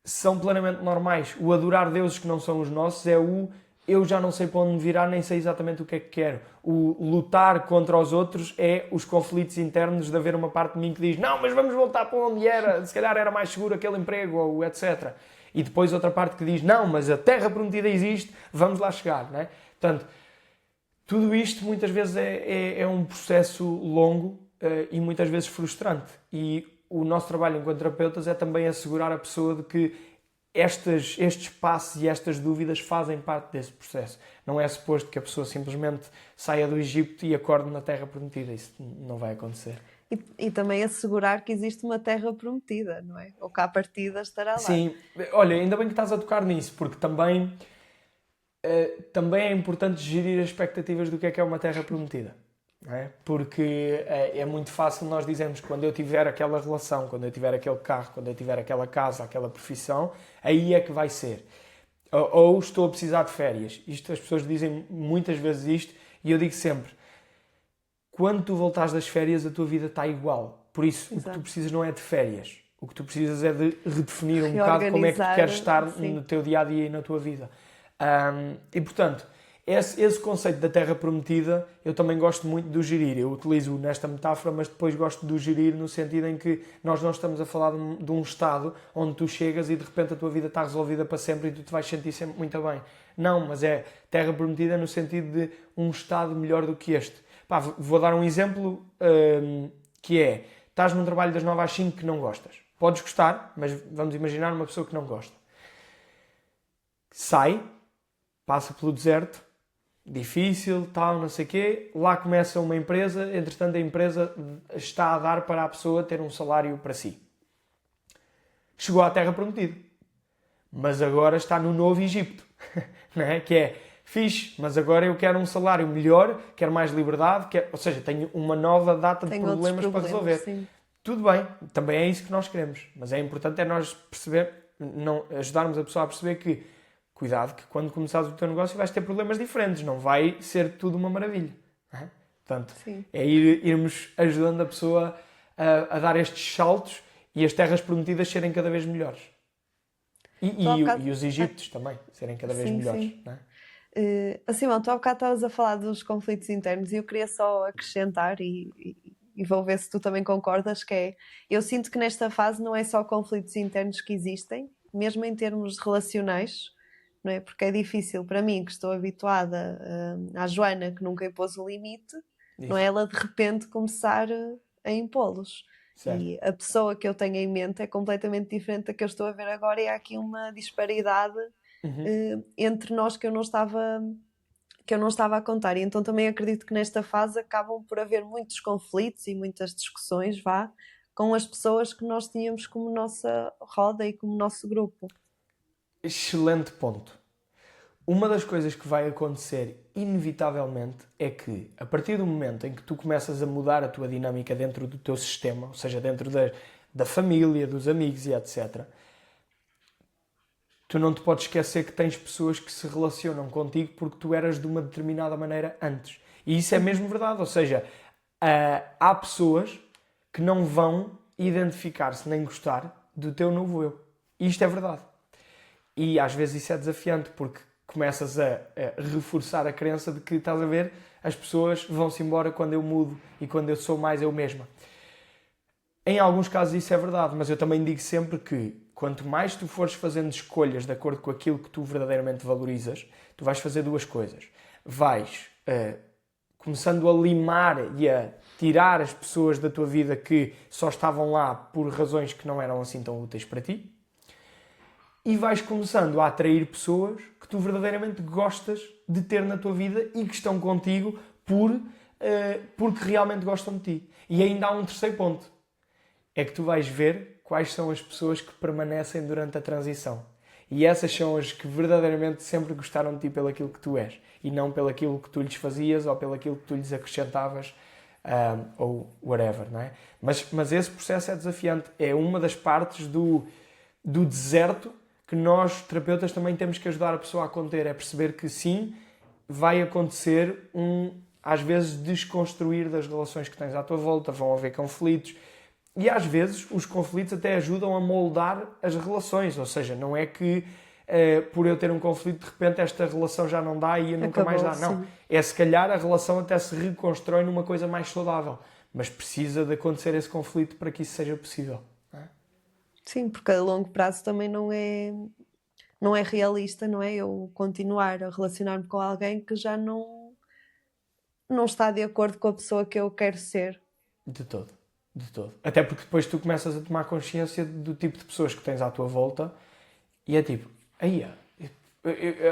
são plenamente normais. O adorar deuses que não são os nossos é o eu já não sei para onde me virar, nem sei exatamente o que é que quero. O lutar contra os outros é os conflitos internos de haver uma parte de mim que diz não, mas vamos voltar para onde era, se calhar era mais seguro aquele emprego, ou etc. E depois outra parte que diz não, mas a terra prometida existe, vamos lá chegar, não é? Portanto, tudo isto muitas vezes é um processo longo e muitas vezes frustrante. E o nosso trabalho enquanto terapeutas é também assegurar a pessoa de que estes passos e estas dúvidas fazem parte desse processo. Não é suposto que a pessoa simplesmente saia do Egito e acorde na Terra Prometida. Isso não vai acontecer. E também assegurar que existe uma terra prometida, não é? Ou que à partida estará lá. Sim, olha, ainda bem que estás a tocar nisso, porque também é importante gerir as expectativas do que é uma Terra Prometida. Não é? Porque é muito fácil nós dizermos que quando eu tiver aquela relação, quando eu tiver aquele carro, quando eu tiver aquela casa, aquela profissão, aí é que vai ser. Ou estou a precisar de férias. Isto, as pessoas dizem muitas vezes isto e eu digo sempre, quando tu voltares das férias a tua vida está igual. Por isso, Exato. O que tu precisas não é de férias. O que tu precisas é de redefinir um bocado como é que tu queres estar no teu dia-a-dia e na tua vida. E portanto, esse conceito da Terra Prometida eu também gosto muito de o gerir. Eu utilizo nesta metáfora, mas depois gosto de o gerir no sentido em que nós não estamos a falar de um estado onde tu chegas e de repente a tua vida está resolvida para sempre e tu te vais sentir sempre muito bem. Não, mas é Terra Prometida no sentido de um estado melhor do que este. Pá, vou dar um exemplo que é, estás num trabalho das 9 às 5 que não gostas. Podes gostar, mas vamos imaginar uma pessoa que não gosta. Sai, passa pelo deserto, difícil, tal, não sei o quê. Lá começa uma empresa, entretanto a empresa está a dar para a pessoa ter um salário para si. Chegou à Terra Prometida. Mas agora está no Novo Egito. Não é? Que é fixe, mas agora eu quero um salário melhor, quero mais liberdade, ou seja, tenho uma nova data de problemas para resolver. Sim. Tudo bem, também é isso que nós queremos. Mas é importante nós perceber, ajudarmos a pessoa a perceber que, cuidado, que quando começares o teu negócio vais ter problemas diferentes, não vai ser tudo uma maravilha. Não é? Portanto, Sim. é irmos ajudando a pessoa a dar estes saltos e as terras prometidas serem cada vez melhores. E os egípcios também serem cada vez melhores. Sim. Não é? Simão, tu há bocado estavas a falar dos conflitos internos e eu queria só acrescentar e vou ver se tu também concordas, que é, eu sinto que nesta fase não é só conflitos internos que existem, mesmo em termos relacionais, não é? Porque é difícil para mim, que estou habituada à Joana, que nunca impôs o limite, não é? Ela de repente começar a impô-los. Certo. E a pessoa que eu tenho em mente é completamente diferente da que eu estou a ver agora e há aqui uma disparidade entre nós que eu não estava a contar. E então também acredito que nesta fase acabam por haver muitos conflitos e muitas discussões, com as pessoas que nós tínhamos como nossa roda e como nosso grupo. Excelente ponto. Uma das coisas que vai acontecer inevitavelmente é que, a partir do momento em que tu começas a mudar a tua dinâmica dentro do teu sistema, ou seja, dentro da família, dos amigos e etc., tu não te podes esquecer que tens pessoas que se relacionam contigo porque tu eras de uma determinada maneira antes. E isso é mesmo verdade. Ou seja, há pessoas que não vão identificar-se nem gostar do teu novo eu. E isto é verdade. E às vezes isso é desafiante porque começas a reforçar a crença de que, estás a ver, as pessoas vão-se embora quando eu mudo e quando eu sou mais eu mesma. Em alguns casos isso é verdade, mas eu também digo sempre que quanto mais tu fores fazendo escolhas de acordo com aquilo que tu verdadeiramente valorizas, tu vais fazer duas coisas. Vais começando a limar e a tirar as pessoas da tua vida que só estavam lá por razões que não eram assim tão úteis para ti. E vais começando a atrair pessoas que tu verdadeiramente gostas de ter na tua vida e que estão contigo porque realmente gostam de ti. E ainda há um terceiro ponto. É que tu vais ver quais são as pessoas que permanecem durante a transição. E essas são as que verdadeiramente sempre gostaram de ti pelo aquilo que tu és. E não pelo aquilo que tu lhes fazias ou pelo aquilo que tu lhes acrescentavas ou whatever, não é? Mas esse processo é desafiante. É uma das partes do deserto que nós, terapeutas, também temos que ajudar a pessoa a conter. É perceber que sim, vai acontecer às vezes, desconstruir das relações que tens à tua volta. Vão haver conflitos. E às vezes os conflitos até ajudam a moldar as relações. Ou seja, não é que por eu ter um conflito, de repente esta relação já não dá e eu nunca mais dá. Não. É se calhar a relação até se reconstrói numa coisa mais saudável. Mas precisa de acontecer esse conflito para que isso seja possível. Sim, porque a longo prazo também não é realista, não é? Eu continuar a relacionar-me com alguém que já não está de acordo com a pessoa que eu quero ser. De todo. Até porque depois tu começas a tomar consciência do tipo de pessoas que tens à tua volta e é tipo,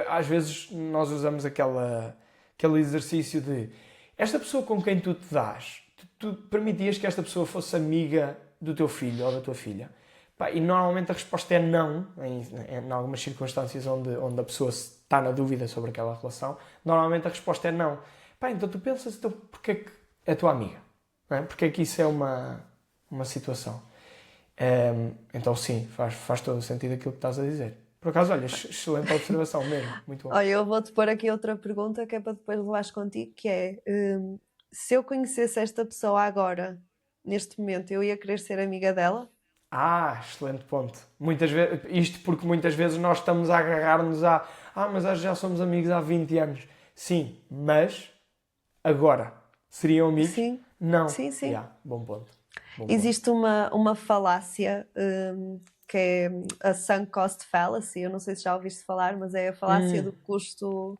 às vezes nós usamos aquele exercício de esta pessoa com quem tu te dás, tu permitias que esta pessoa fosse amiga do teu filho ou da tua filha? E normalmente a resposta é não, em algumas circunstâncias onde a pessoa está na dúvida sobre aquela relação, normalmente a resposta é não. Então tu pensas, porque é que é tua amiga? Não é? Porque é que isso é uma situação? Então sim, faz todo o sentido aquilo que estás a dizer. Por acaso, olha, excelente observação mesmo, muito bom. Olha, eu vou-te pôr aqui outra pergunta que é para depois levares contigo, que é, se eu conhecesse esta pessoa agora, neste momento, eu ia querer ser amiga dela? Excelente ponto. Isto porque muitas vezes nós estamos a agarrar-nos mas já somos amigos há 20 anos. Sim, mas agora seriam amigos? Sim. Não. Sim. Bom ponto. Existe uma falácia que é a sunk cost fallacy, eu não sei se já ouviste falar, mas é a falácia do custo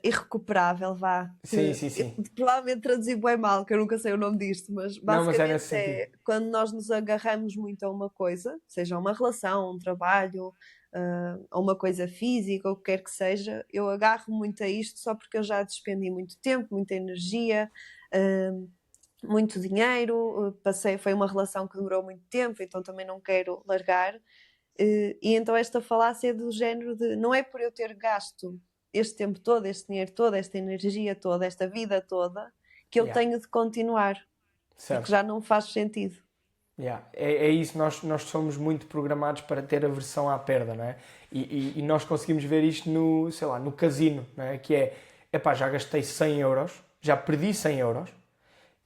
irrecuperável, Sim. Provavelmente traduzi bem mal, que eu nunca sei o nome disto, mas basicamente quando nós nos agarramos muito a uma coisa, seja uma relação, um trabalho, a uma coisa física, ou o que quer que seja, eu agarro muito a isto só porque eu já despendi muito tempo, muita energia, muito dinheiro, foi uma relação que durou muito tempo, então também não quero largar. E então esta falácia do género de não é por eu ter gasto este tempo todo, este dinheiro todo, esta energia toda, esta vida toda, que eu Yeah. tenho de continuar, porque Certo. já não faz sentido. Yeah. É isso, nós somos muito programados para ter aversão à perda, não é? E nós conseguimos ver isto no, sei lá, no casino, não é? Que é, epá, já gastei 100 euros, já perdi 100 euros,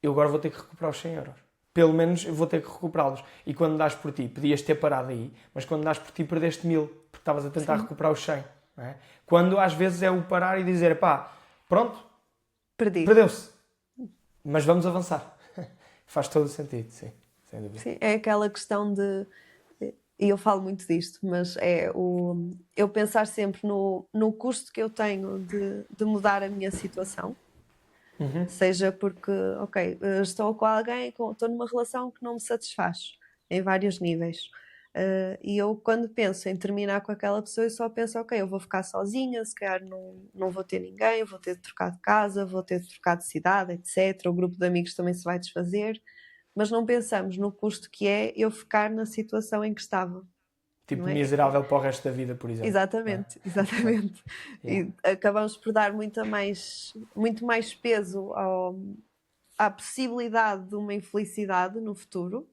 eu agora vou ter que recuperar os 100 euros. Pelo menos eu vou ter que recuperá-los. E quando dás por ti, podias ter parado aí, mas quando dás por ti, perdeste 1000, porque estavas a tentar recuperar os 100. Não é? Quando às vezes é o parar e dizer, pá, pronto, Perdi. perdeu-se, mas vamos avançar. Faz todo o sentido, sim, sem dúvida. Sim, é aquela questão de, e eu falo muito disto, mas eu pensar sempre no custo que eu tenho de mudar a minha situação. Seja porque, ok, estou com alguém, estou numa relação que não me satisfaz, em vários níveis. E eu, quando penso em terminar com aquela pessoa, eu só penso, ok, eu vou ficar sozinha, se calhar não vou ter ninguém, vou ter de trocar de casa, vou ter de trocar de cidade, etc. O grupo de amigos também se vai desfazer. Mas não pensamos no custo que é eu ficar na situação em que estava. Tipo, Não é? miserável para o resto da vida, por exemplo. Exatamente, exatamente. Yeah. E acabamos por dar muito mais peso à possibilidade de uma infelicidade no futuro,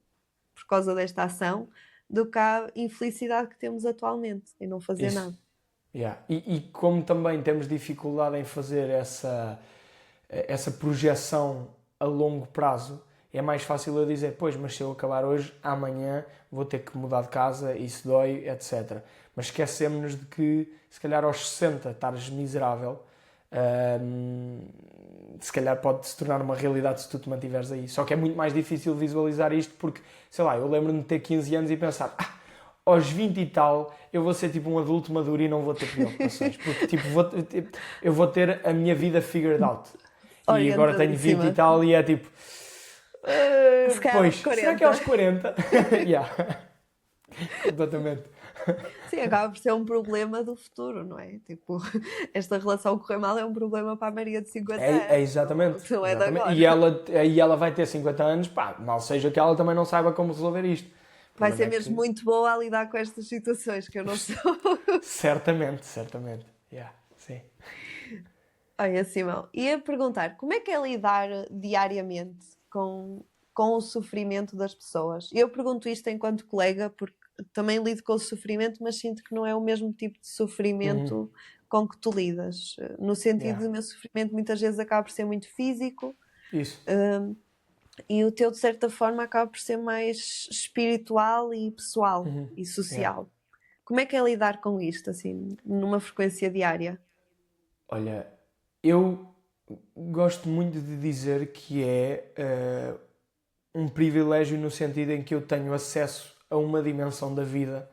por causa desta ação, do que à infelicidade que temos atualmente, em não fazer Isso. nada. Yeah. E como também temos dificuldade em fazer essa projeção a longo prazo, é mais fácil eu dizer, pois, mas se eu acabar hoje, amanhã vou ter que mudar de casa, isso dói, etc. Mas esquecemos-nos de que, se calhar aos 60 estares miserável, se calhar pode se tornar uma realidade se tu te mantiveres aí. Só que é muito mais difícil visualizar isto porque, sei lá, eu lembro-me de ter 15 anos e pensar, aos 20 e tal, eu vou ser tipo um adulto maduro e não vou ter preocupações. Porque tipo, eu vou ter a minha vida figured out. E agora tenho 20 e tal e é tipo... Se calhar pois, aos 40. será que é aos 40? Yeah. Completamente. Sim, acaba por ser um problema do futuro, não é? Tipo, esta relação correr mal é um problema para a Maria de 50 anos. É exatamente. Não é de Exatamente. agora. E ela vai ter 50 anos, pá, mal seja que ela também não saiba como resolver isto. O Vai problema ser é mesmo que... muito boa a lidar com estas situações que eu não sou. Certamente, certamente. Yeah, sim. Olha, Simão, ia perguntar, como é que é lidar diariamente com o sofrimento das pessoas? Eu pergunto isto enquanto colega, porque também lido com o sofrimento, mas sinto que não é o mesmo tipo de sofrimento com que tu lidas. No sentido Yeah. do meu sofrimento, muitas vezes acaba por ser muito físico, Isso. e o teu, de certa forma, acaba por ser mais espiritual e pessoal e Yeah. social. Como é que é lidar com isto, assim, numa frequência diária? Olha, eu gosto muito de dizer que é um privilégio no sentido em que eu tenho acesso a uma dimensão da vida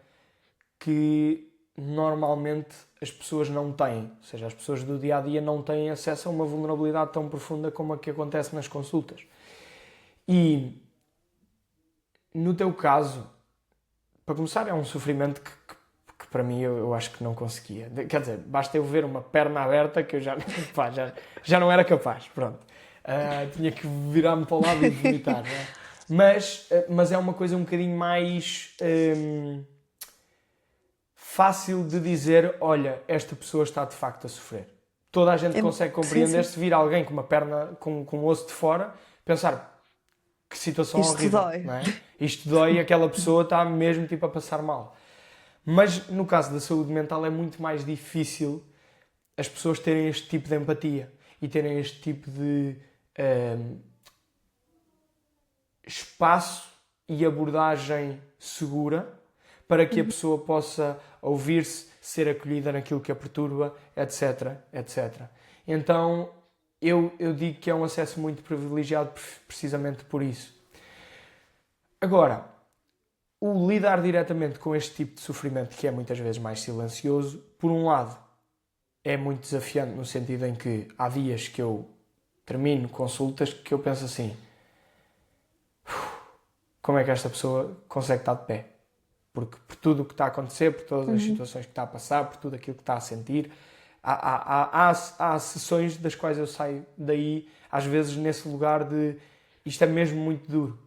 que normalmente as pessoas não têm. Ou seja, as pessoas do dia a dia não têm acesso a uma vulnerabilidade tão profunda como a que acontece nas consultas. E no teu caso, para começar, é um sofrimento que para mim eu acho que não conseguia. Quer dizer, basta eu ver uma perna aberta que eu pá, já não era capaz. Pronto. Tinha que virar-me para o lado e vomitar. Não é? Mas é uma coisa um bocadinho mais fácil de dizer, olha, esta pessoa está de facto a sofrer. Toda a gente consegue compreender sim. se vir alguém com uma perna com um osso de fora, pensar que situação Isto horrível, dói. não é? Isto dói e aquela pessoa está mesmo tipo a passar mal. Mas no caso da saúde mental é muito mais difícil as pessoas terem este tipo de empatia e terem este tipo de espaço e abordagem segura para que a pessoa possa ouvir-se, ser acolhida naquilo que a perturba, etc, etc. Então, eu digo que é um acesso muito privilegiado precisamente por isso. Agora, o lidar diretamente com este tipo de sofrimento, que é muitas vezes mais silencioso, por um lado, é muito desafiante no sentido em que há dias que eu termino consultas que eu penso assim, como é que esta pessoa consegue estar de pé? Porque por tudo o que está a acontecer, por todas as situações que está a passar, por tudo aquilo que está a sentir, há sessões das quais eu saio daí, às vezes nesse lugar de isto é mesmo muito duro.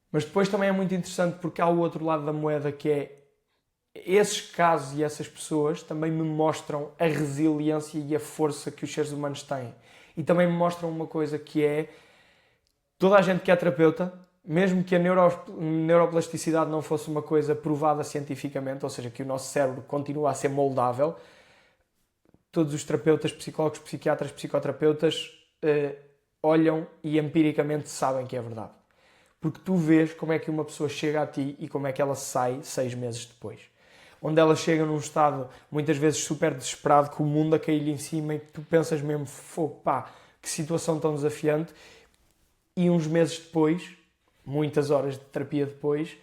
Mas depois também é muito interessante porque há o outro lado da moeda, que é esses casos e essas pessoas também me mostram a resiliência e a força que os seres humanos têm. E também me mostram uma coisa que é toda a gente que é terapeuta, mesmo que a neuroplasticidade não fosse uma coisa provada cientificamente, ou seja, que o nosso cérebro continua a ser moldável, todos os terapeutas, psicólogos, psiquiatras, psicoterapeutas olham e empiricamente sabem que é verdade. Porque tu vês como é que uma pessoa chega a ti e como é que ela sai 6 meses depois. Onde ela chega num estado, muitas vezes, super desesperado, com o mundo a cair-lhe em cima e que tu pensas mesmo, pá, que situação tão desafiante. E uns meses depois, muitas horas de terapia depois,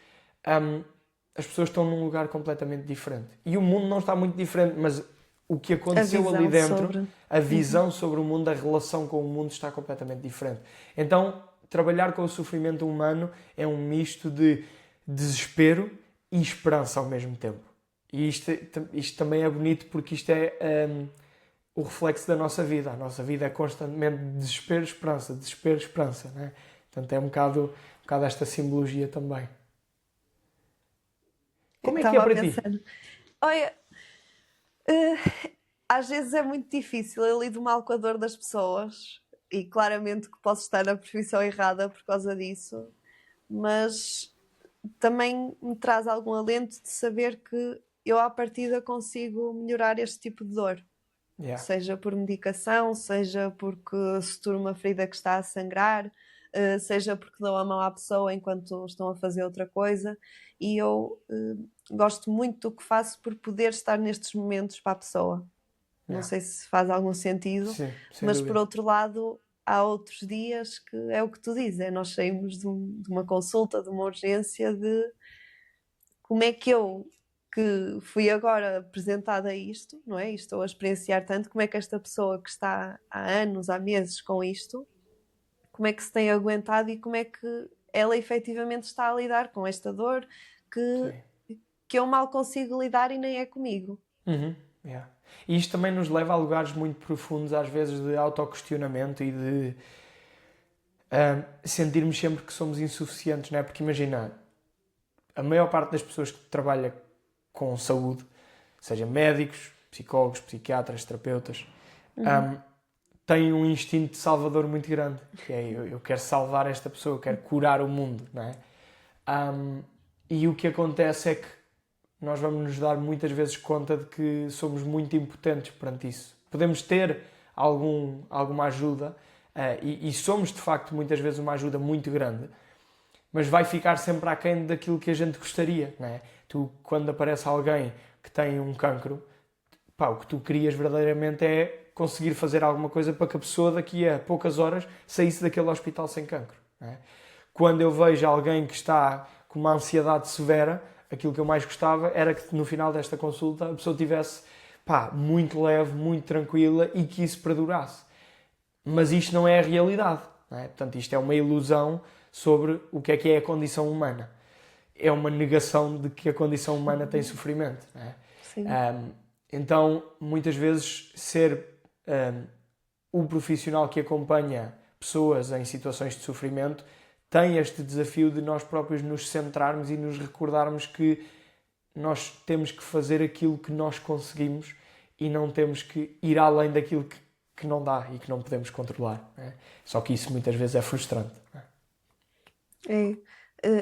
as pessoas estão num lugar completamente diferente. E o mundo não está muito diferente, mas o que aconteceu ali dentro, a visão sobre o mundo, a relação com o mundo está completamente diferente. Então, trabalhar com o sofrimento humano é um misto de desespero e esperança ao mesmo tempo. E isto também é bonito porque isto é o reflexo da nossa vida. A nossa vida é constantemente desespero, esperança, né? Portanto, é um bocado esta simbologia também. Como é que é para ti? Olha, às vezes é muito difícil, eu lido mal com a dor das pessoas e claramente que posso estar na profissão errada por causa disso, mas também me traz algum alento de saber que eu à partida consigo melhorar este tipo de dor. Yeah. Seja por medicação, seja porque suturo uma ferida que está a sangrar, seja porque dou a mão à pessoa enquanto estão a fazer outra coisa. E eu gosto muito do que faço por poder estar nestes momentos para a pessoa. Não sei se faz algum sentido, Sim, sem mas dúvida. por outro lado, há outros dias que é o que tu dizes, nós saímos de uma consulta, de uma urgência, de como é que eu, que fui agora apresentada a isto, não é? E estou a experienciar tanto, como é que esta pessoa que está há anos, há meses com isto, como é que se tem aguentado e como é que ela efetivamente está a lidar com esta dor que eu mal consigo lidar e nem é comigo. Yeah. E isto também nos leva a lugares muito profundos, às vezes, de autoquestionamento e de sentirmos sempre que somos insuficientes, não é? Porque imagina, a maior parte das pessoas que trabalha com saúde, seja médicos, psicólogos, psiquiatras, terapeutas, têm um instinto de salvador muito grande, que é eu quero salvar esta pessoa, eu quero curar o mundo, não é? E o que acontece é que nós vamos nos dar muitas vezes conta de que somos muito impotentes perante isso. Podemos ter alguma ajuda e somos de facto muitas vezes uma ajuda muito grande, mas vai ficar sempre aquém daquilo que a gente gostaria, não é? Tu, quando aparece alguém que tem um cancro, pá, o que tu querias verdadeiramente é conseguir fazer alguma coisa para que a pessoa daqui a poucas horas saísse daquele hospital sem cancro, não é? Quando eu vejo alguém que está com uma ansiedade severa, aquilo que eu mais gostava era que no final desta consulta a pessoa tivesse, pá, muito leve, muito tranquila e que isso perdurasse. Mas isto não é a realidade, não é? Portanto, isto é uma ilusão sobre o que é a condição humana. É uma negação de que a condição humana tem sofrimento, não é? Sim. Então, muitas vezes, ser o profissional que acompanha pessoas em situações de sofrimento tem este desafio de nós próprios nos centrarmos e nos recordarmos que nós temos que fazer aquilo que nós conseguimos e não temos que ir além daquilo que não dá e que não podemos controlar. Não é? Só que isso muitas vezes é frustrante. Não é?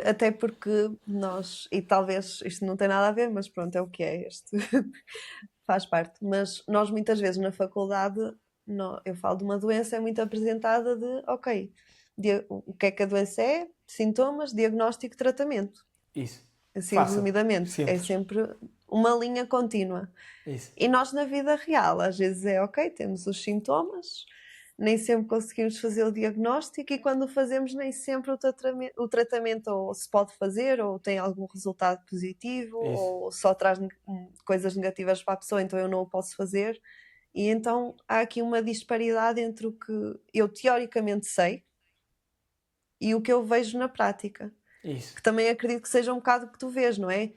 Até porque nós, e talvez isto não tem nada a ver, mas pronto, é o que é, este faz parte, mas nós muitas vezes na faculdade, eu falo de uma doença, é muito apresentada de, ok, o que é que a doença é? Sintomas, diagnóstico, tratamento. Isso. Assim, Fácil. resumidamente, é Simples. sempre uma linha contínua. Isso. E nós na vida real, às vezes é ok, temos os sintomas, nem sempre conseguimos fazer o diagnóstico e quando o fazemos nem sempre o tratamento ou se pode fazer ou tem algum resultado positivo Isso. ou só traz coisas negativas para a pessoa, então eu não o posso fazer. E então há aqui uma disparidade entre o que eu teoricamente sei e o que eu vejo na prática. Isso. Que também acredito que seja um bocado o que tu vês, não é?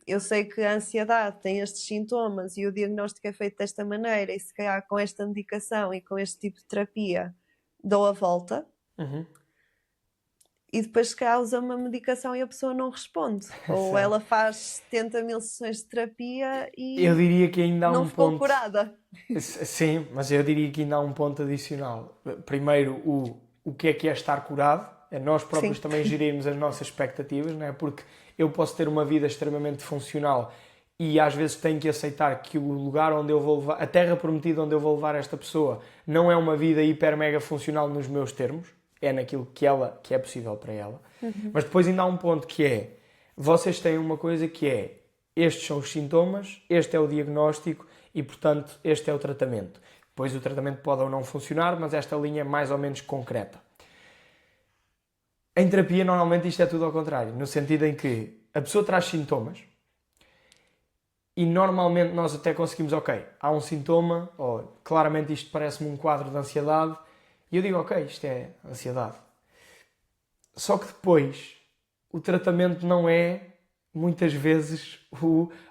Eu sei que a ansiedade tem estes sintomas e o diagnóstico é feito desta maneira, e se calhar com esta medicação e com este tipo de terapia dou a volta, Uhum. e depois se calhar usa uma medicação e a pessoa não responde. Ou Certo. ela faz 70.000 sessões de terapia Eu e diria que ainda há não um ficou ponto. curada. Sim, mas eu diria que ainda há um ponto adicional. Primeiro, o que é estar curado. É nós próprios Sim, também gerirmos as nossas expectativas, não é? Porque eu posso ter uma vida extremamente funcional e às vezes tenho que aceitar que o lugar onde eu vou levar, a terra prometida onde eu vou levar esta pessoa, não é uma vida hiper mega funcional nos meus termos, é naquilo que é possível para ela. Mas depois ainda há um ponto que é, vocês têm uma coisa que é, estes são os sintomas, este é o diagnóstico e, portanto, este é o tratamento. Depois o tratamento pode ou não funcionar, mas esta linha é mais ou menos concreta. Em terapia, normalmente isto é tudo ao contrário, no sentido em que a pessoa traz sintomas e normalmente nós até conseguimos, ok, há um sintoma, ou claramente isto parece-me um quadro de ansiedade, e eu digo, ok, isto é ansiedade. Só que depois, o tratamento não é, muitas vezes,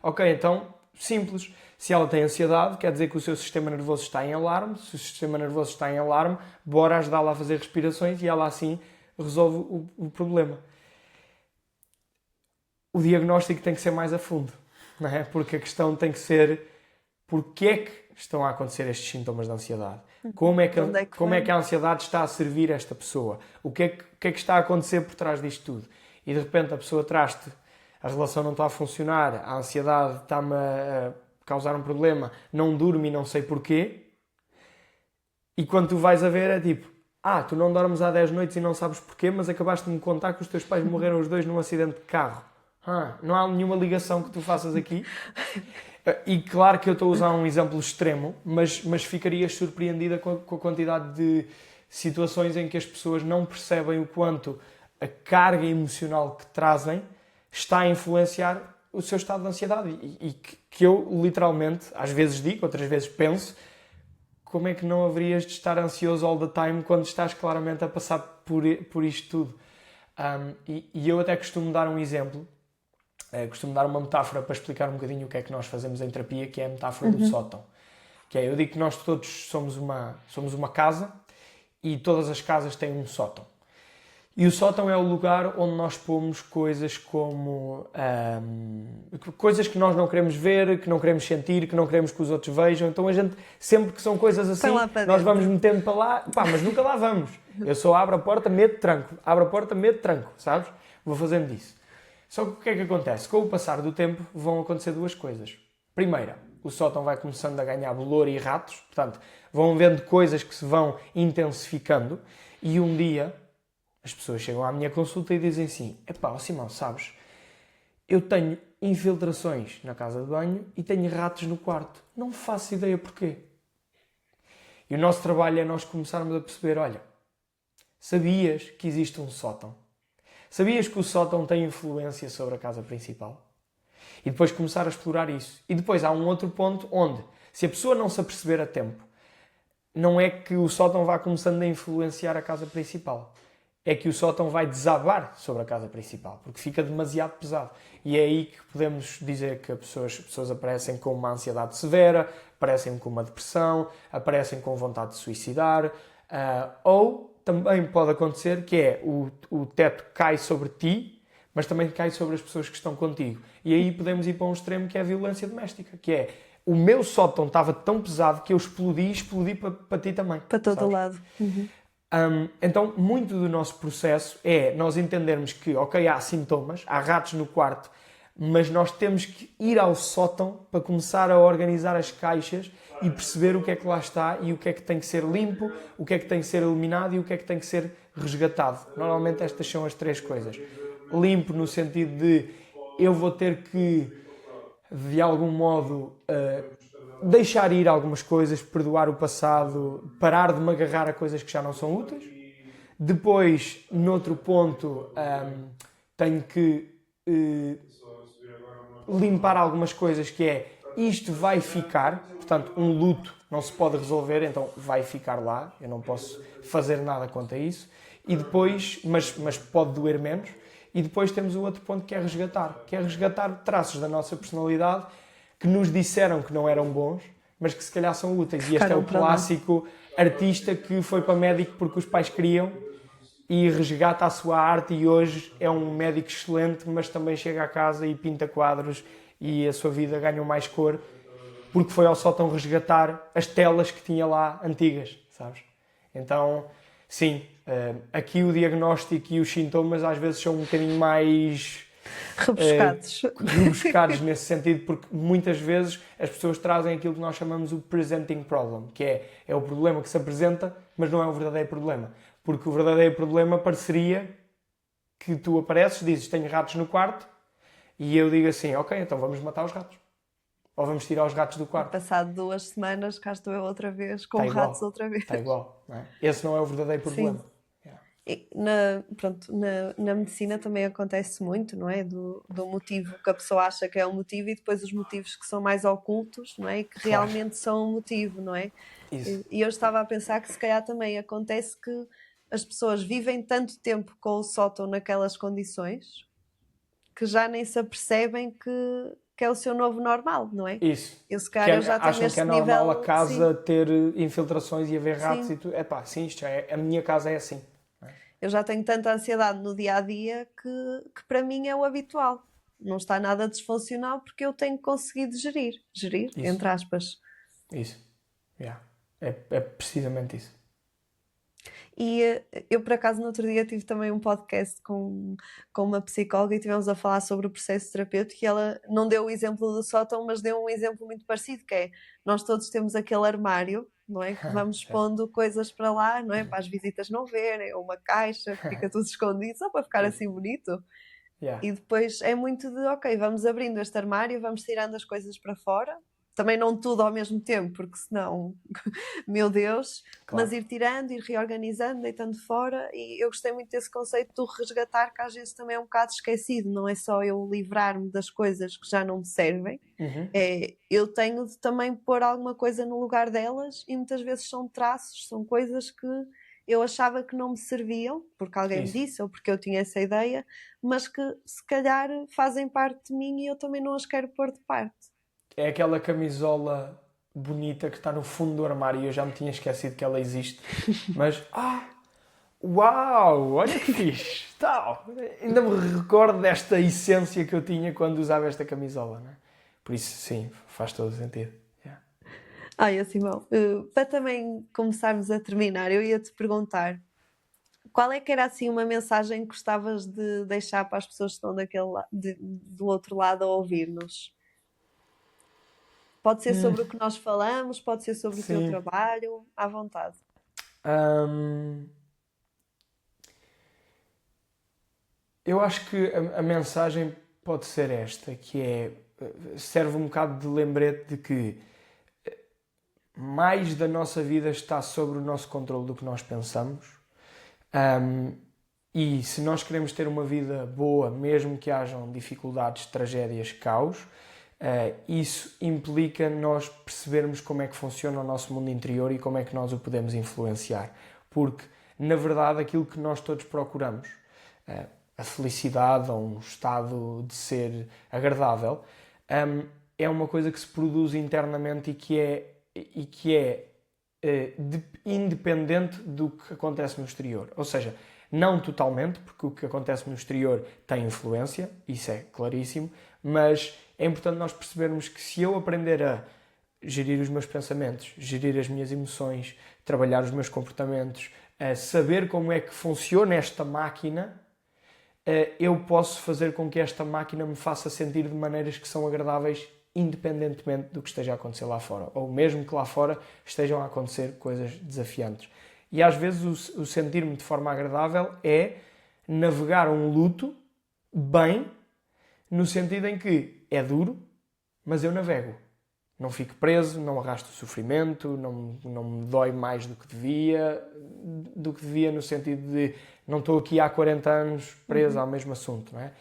ok, então, simples. Se ela tem ansiedade, quer dizer que o seu sistema nervoso está em alarme. Se o sistema nervoso está em alarme, bora ajudá-la a fazer respirações e ela assim resolve o problema. O diagnóstico tem que ser mais a fundo, não é? Porque a questão tem que ser porque é que estão a acontecer estes sintomas de ansiedade? Como é onde é que como é vem? que a ansiedade está a servir esta pessoa? O que é que está a acontecer por trás disto tudo? E de repente a pessoa traz-te, a relação não está a funcionar, a ansiedade está-me a causar um problema, não durmo e não sei porquê. E quando tu vais a ver é tipo, tu não dormes há 10 noites e não sabes porquê, mas acabaste de me contar que os teus pais morreram os dois num acidente de carro. Não há nenhuma ligação que tu faças aqui. E claro que eu estou a usar um exemplo extremo, mas ficarias surpreendida com a quantidade de situações em que as pessoas não percebem o quanto a carga emocional que trazem está a influenciar o seu estado de ansiedade. E que eu, literalmente, às vezes digo, outras vezes penso, como é que não haverias de estar ansioso all the time quando estás claramente a passar por isto tudo? E eu até costumo dar um exemplo, costumo dar uma metáfora para explicar um bocadinho o que é que nós fazemos em terapia, que é a metáfora do sótão. Que é, eu digo que nós todos somos uma casa e todas as casas têm um sótão. E o sótão é o lugar onde nós pomos coisas como coisas que nós não queremos ver, que não queremos sentir, que não queremos que os outros vejam. Então a gente, sempre que são coisas assim, Põe lá para nós dentro. vamos metendo para lá, mas nunca lá vamos. Eu só abro a porta, meto tranco, abro a porta, meto tranco, sabes? Vou fazendo isso. Só que o que é que acontece? Com o passar do tempo vão acontecer duas coisas. Primeira, o sótão vai começando a ganhar bolor e ratos, portanto, vão vendo coisas que se vão intensificando e um dia as pessoas chegam à minha consulta e dizem assim, Simão, sabes, eu tenho infiltrações na casa de banho e tenho ratos no quarto. Não faço ideia porquê. E o nosso trabalho é nós começarmos a perceber, olha, sabias que existe um sótão? Sabias que o sótão tem influência sobre a casa principal? E depois começar a explorar isso. E depois há um outro ponto onde, se a pessoa não se aperceber a tempo, não é que o sótão vá começando a influenciar a casa principal. É que o sótão vai desabar sobre a casa principal, porque fica demasiado pesado. E é aí que podemos dizer que as pessoas aparecem com uma ansiedade severa, aparecem com uma depressão, aparecem com vontade de suicidar, ou também pode acontecer que é o teto cai sobre ti, mas também cai sobre as pessoas que estão contigo. E aí podemos ir para um extremo que é a violência doméstica, que é o meu sótão estava tão pesado que eu explodi para ti também. Para todo sabes? lado. Então, muito do nosso processo é nós entendermos que, ok, há sintomas, há ratos no quarto, mas nós temos que ir ao sótão para começar a organizar as caixas e perceber o que é que lá está e o que é que tem que ser limpo, o que é que tem que ser eliminado e o que é que tem que ser resgatado. Normalmente estas são as três coisas. Limpo no sentido de eu vou ter que, de algum modo, deixar ir algumas coisas, perdoar o passado, parar de me agarrar a coisas que já não são úteis. Depois, noutro ponto, tenho que limpar algumas coisas, que é isto vai ficar, portanto, um luto não se pode resolver, então vai ficar lá, eu não posso fazer nada quanto a isso. E depois, mas pode doer menos. E depois temos o outro ponto que é resgatar traços da nossa personalidade que nos disseram que não eram bons, mas que se calhar são úteis. E este é o clássico artista que foi para médico porque os pais queriam e resgata a sua arte e hoje é um médico excelente, mas também chega a casa e pinta quadros e a sua vida ganha mais cor porque foi ao sótão resgatar as telas que tinha lá antigas, sabes? Então, sim, aqui o diagnóstico e os sintomas às vezes são um bocadinho mais rebuscados nesse sentido, porque muitas vezes as pessoas trazem aquilo que nós chamamos o presenting problem, que é o problema que se apresenta, mas não é o verdadeiro problema. Porque o verdadeiro problema pareceria que tu apareces, dizes, tenho ratos no quarto, e eu digo assim, ok, então vamos matar os ratos. Ou vamos tirar os ratos do quarto. Passado 2 semanas, cá estou eu outra vez, com ratos outra vez. Está igual, não é? Esse não é o verdadeiro problema. Sim. E na medicina também acontece muito, não é? Do motivo que a pessoa acha que é um motivo e depois os motivos que são mais ocultos, não é? E que realmente são um motivo, não é? Isso. E eu estava a pensar que se calhar também acontece que as pessoas vivem tanto tempo com o sótão naquelas condições que já nem se apercebem que é o seu novo normal, não é? Isso. Eu se calhar já tenho acham este que é normal nível, a casa sim. ter infiltrações e haver ratos Sim. e tudo. Sim, isto a minha casa é assim. Eu já tenho tanta ansiedade no dia-a-dia que para mim é o habitual. Não está nada disfuncional porque eu tenho conseguido gerir, Isso. entre aspas. Isso. É precisamente isso. E eu, por acaso, no outro dia tive também um podcast com uma psicóloga e estivemos a falar sobre o processo terapêutico e ela não deu o exemplo do sótão, mas deu um exemplo muito parecido, que é, nós todos temos aquele armário, não é? Que vamos pondo coisas para lá, não é? Para as visitas não verem, ou uma caixa que fica tudo escondido, só para ficar assim bonito. E depois é muito de, ok, vamos abrindo este armário, vamos tirando as coisas para fora. Também não tudo ao mesmo tempo, porque senão, meu Deus, Claro. mas ir tirando, ir reorganizando, deitando fora. E eu gostei muito desse conceito do resgatar, que às vezes também é um bocado esquecido. Não é só eu livrar-me das coisas que já não me servem. Eu tenho de também pôr alguma coisa no lugar delas e muitas vezes são traços, são coisas que eu achava que não me serviam, porque alguém me disse ou porque eu tinha essa ideia, mas que se calhar fazem parte de mim e eu também não as quero pôr de parte. É aquela camisola bonita que está no fundo do armário e eu já me tinha esquecido que ela existe. Mas, uau, olha que fixe, tal. Ainda me recordo desta essência que eu tinha quando usava esta camisola, não é? Por isso, sim, faz todo o sentido. Simão, para também começarmos a terminar, eu ia-te perguntar qual é que era assim uma mensagem que gostavas de deixar para as pessoas que estão do outro lado a ouvir-nos? Pode ser sobre o que nós falamos, pode ser sobre o teu trabalho, à vontade. Eu acho que a mensagem pode ser esta, que serve um bocado de lembrete de que mais da nossa vida está sobre o nosso controle do que nós pensamos. E se nós queremos ter uma vida boa, mesmo que hajam dificuldades, tragédias, caos, isso implica nós percebermos como é que funciona o nosso mundo interior e como é que nós o podemos influenciar. Porque, na verdade, aquilo que nós todos procuramos, a felicidade ou um estado de ser agradável, é uma coisa que se produz internamente e que é independente do que acontece no exterior. Ou seja, não totalmente, porque o que acontece no exterior tem influência, isso é claríssimo, mas é importante nós percebermos que se eu aprender a gerir os meus pensamentos, gerir as minhas emoções, trabalhar os meus comportamentos, a saber como é que funciona esta máquina, eu posso fazer com que esta máquina me faça sentir de maneiras que são agradáveis independentemente do que esteja a acontecer lá fora, ou mesmo que lá fora estejam a acontecer coisas desafiantes. E às vezes o sentir-me de forma agradável é navegar um luto bem, no sentido em que é duro, mas eu navego. Não fico preso, não arrasto o sofrimento, não me dói mais do que devia no sentido de não estou aqui há 40 anos preso ao mesmo assunto. Não é?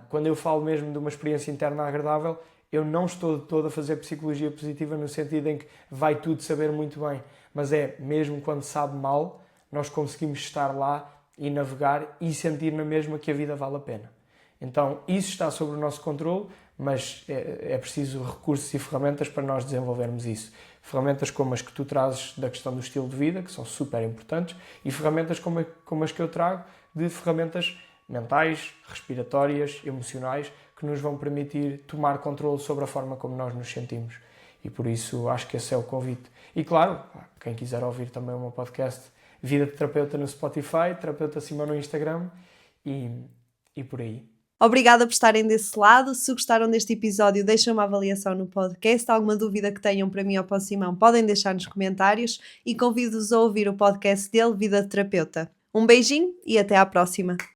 Quando eu falo mesmo de uma experiência interna agradável, eu não estou de todo a fazer psicologia positiva no sentido em que vai tudo saber muito bem, mas é mesmo quando sabe mal, nós conseguimos estar lá e navegar e sentir na mesma que a vida vale a pena. Então, isso está sob o nosso controle, mas é preciso recursos e ferramentas para nós desenvolvermos isso. Ferramentas como as que tu trazes da questão do estilo de vida, que são super importantes, e ferramentas como as que eu trago, de ferramentas mentais, respiratórias, emocionais, que nos vão permitir tomar controle sobre a forma como nós nos sentimos. E por isso acho que esse é o convite. E claro, quem quiser ouvir também o meu podcast Vida de Terapeuta no Spotify, Terapeuta Simão no Instagram e por aí. Obrigada por estarem desse lado. Se gostaram deste episódio, deixem uma avaliação no podcast. Alguma dúvida que tenham para mim ou para o Simão, podem deixar nos comentários e convido-vos a ouvir o podcast dele, Vida de Terapeuta. Um beijinho e até à próxima.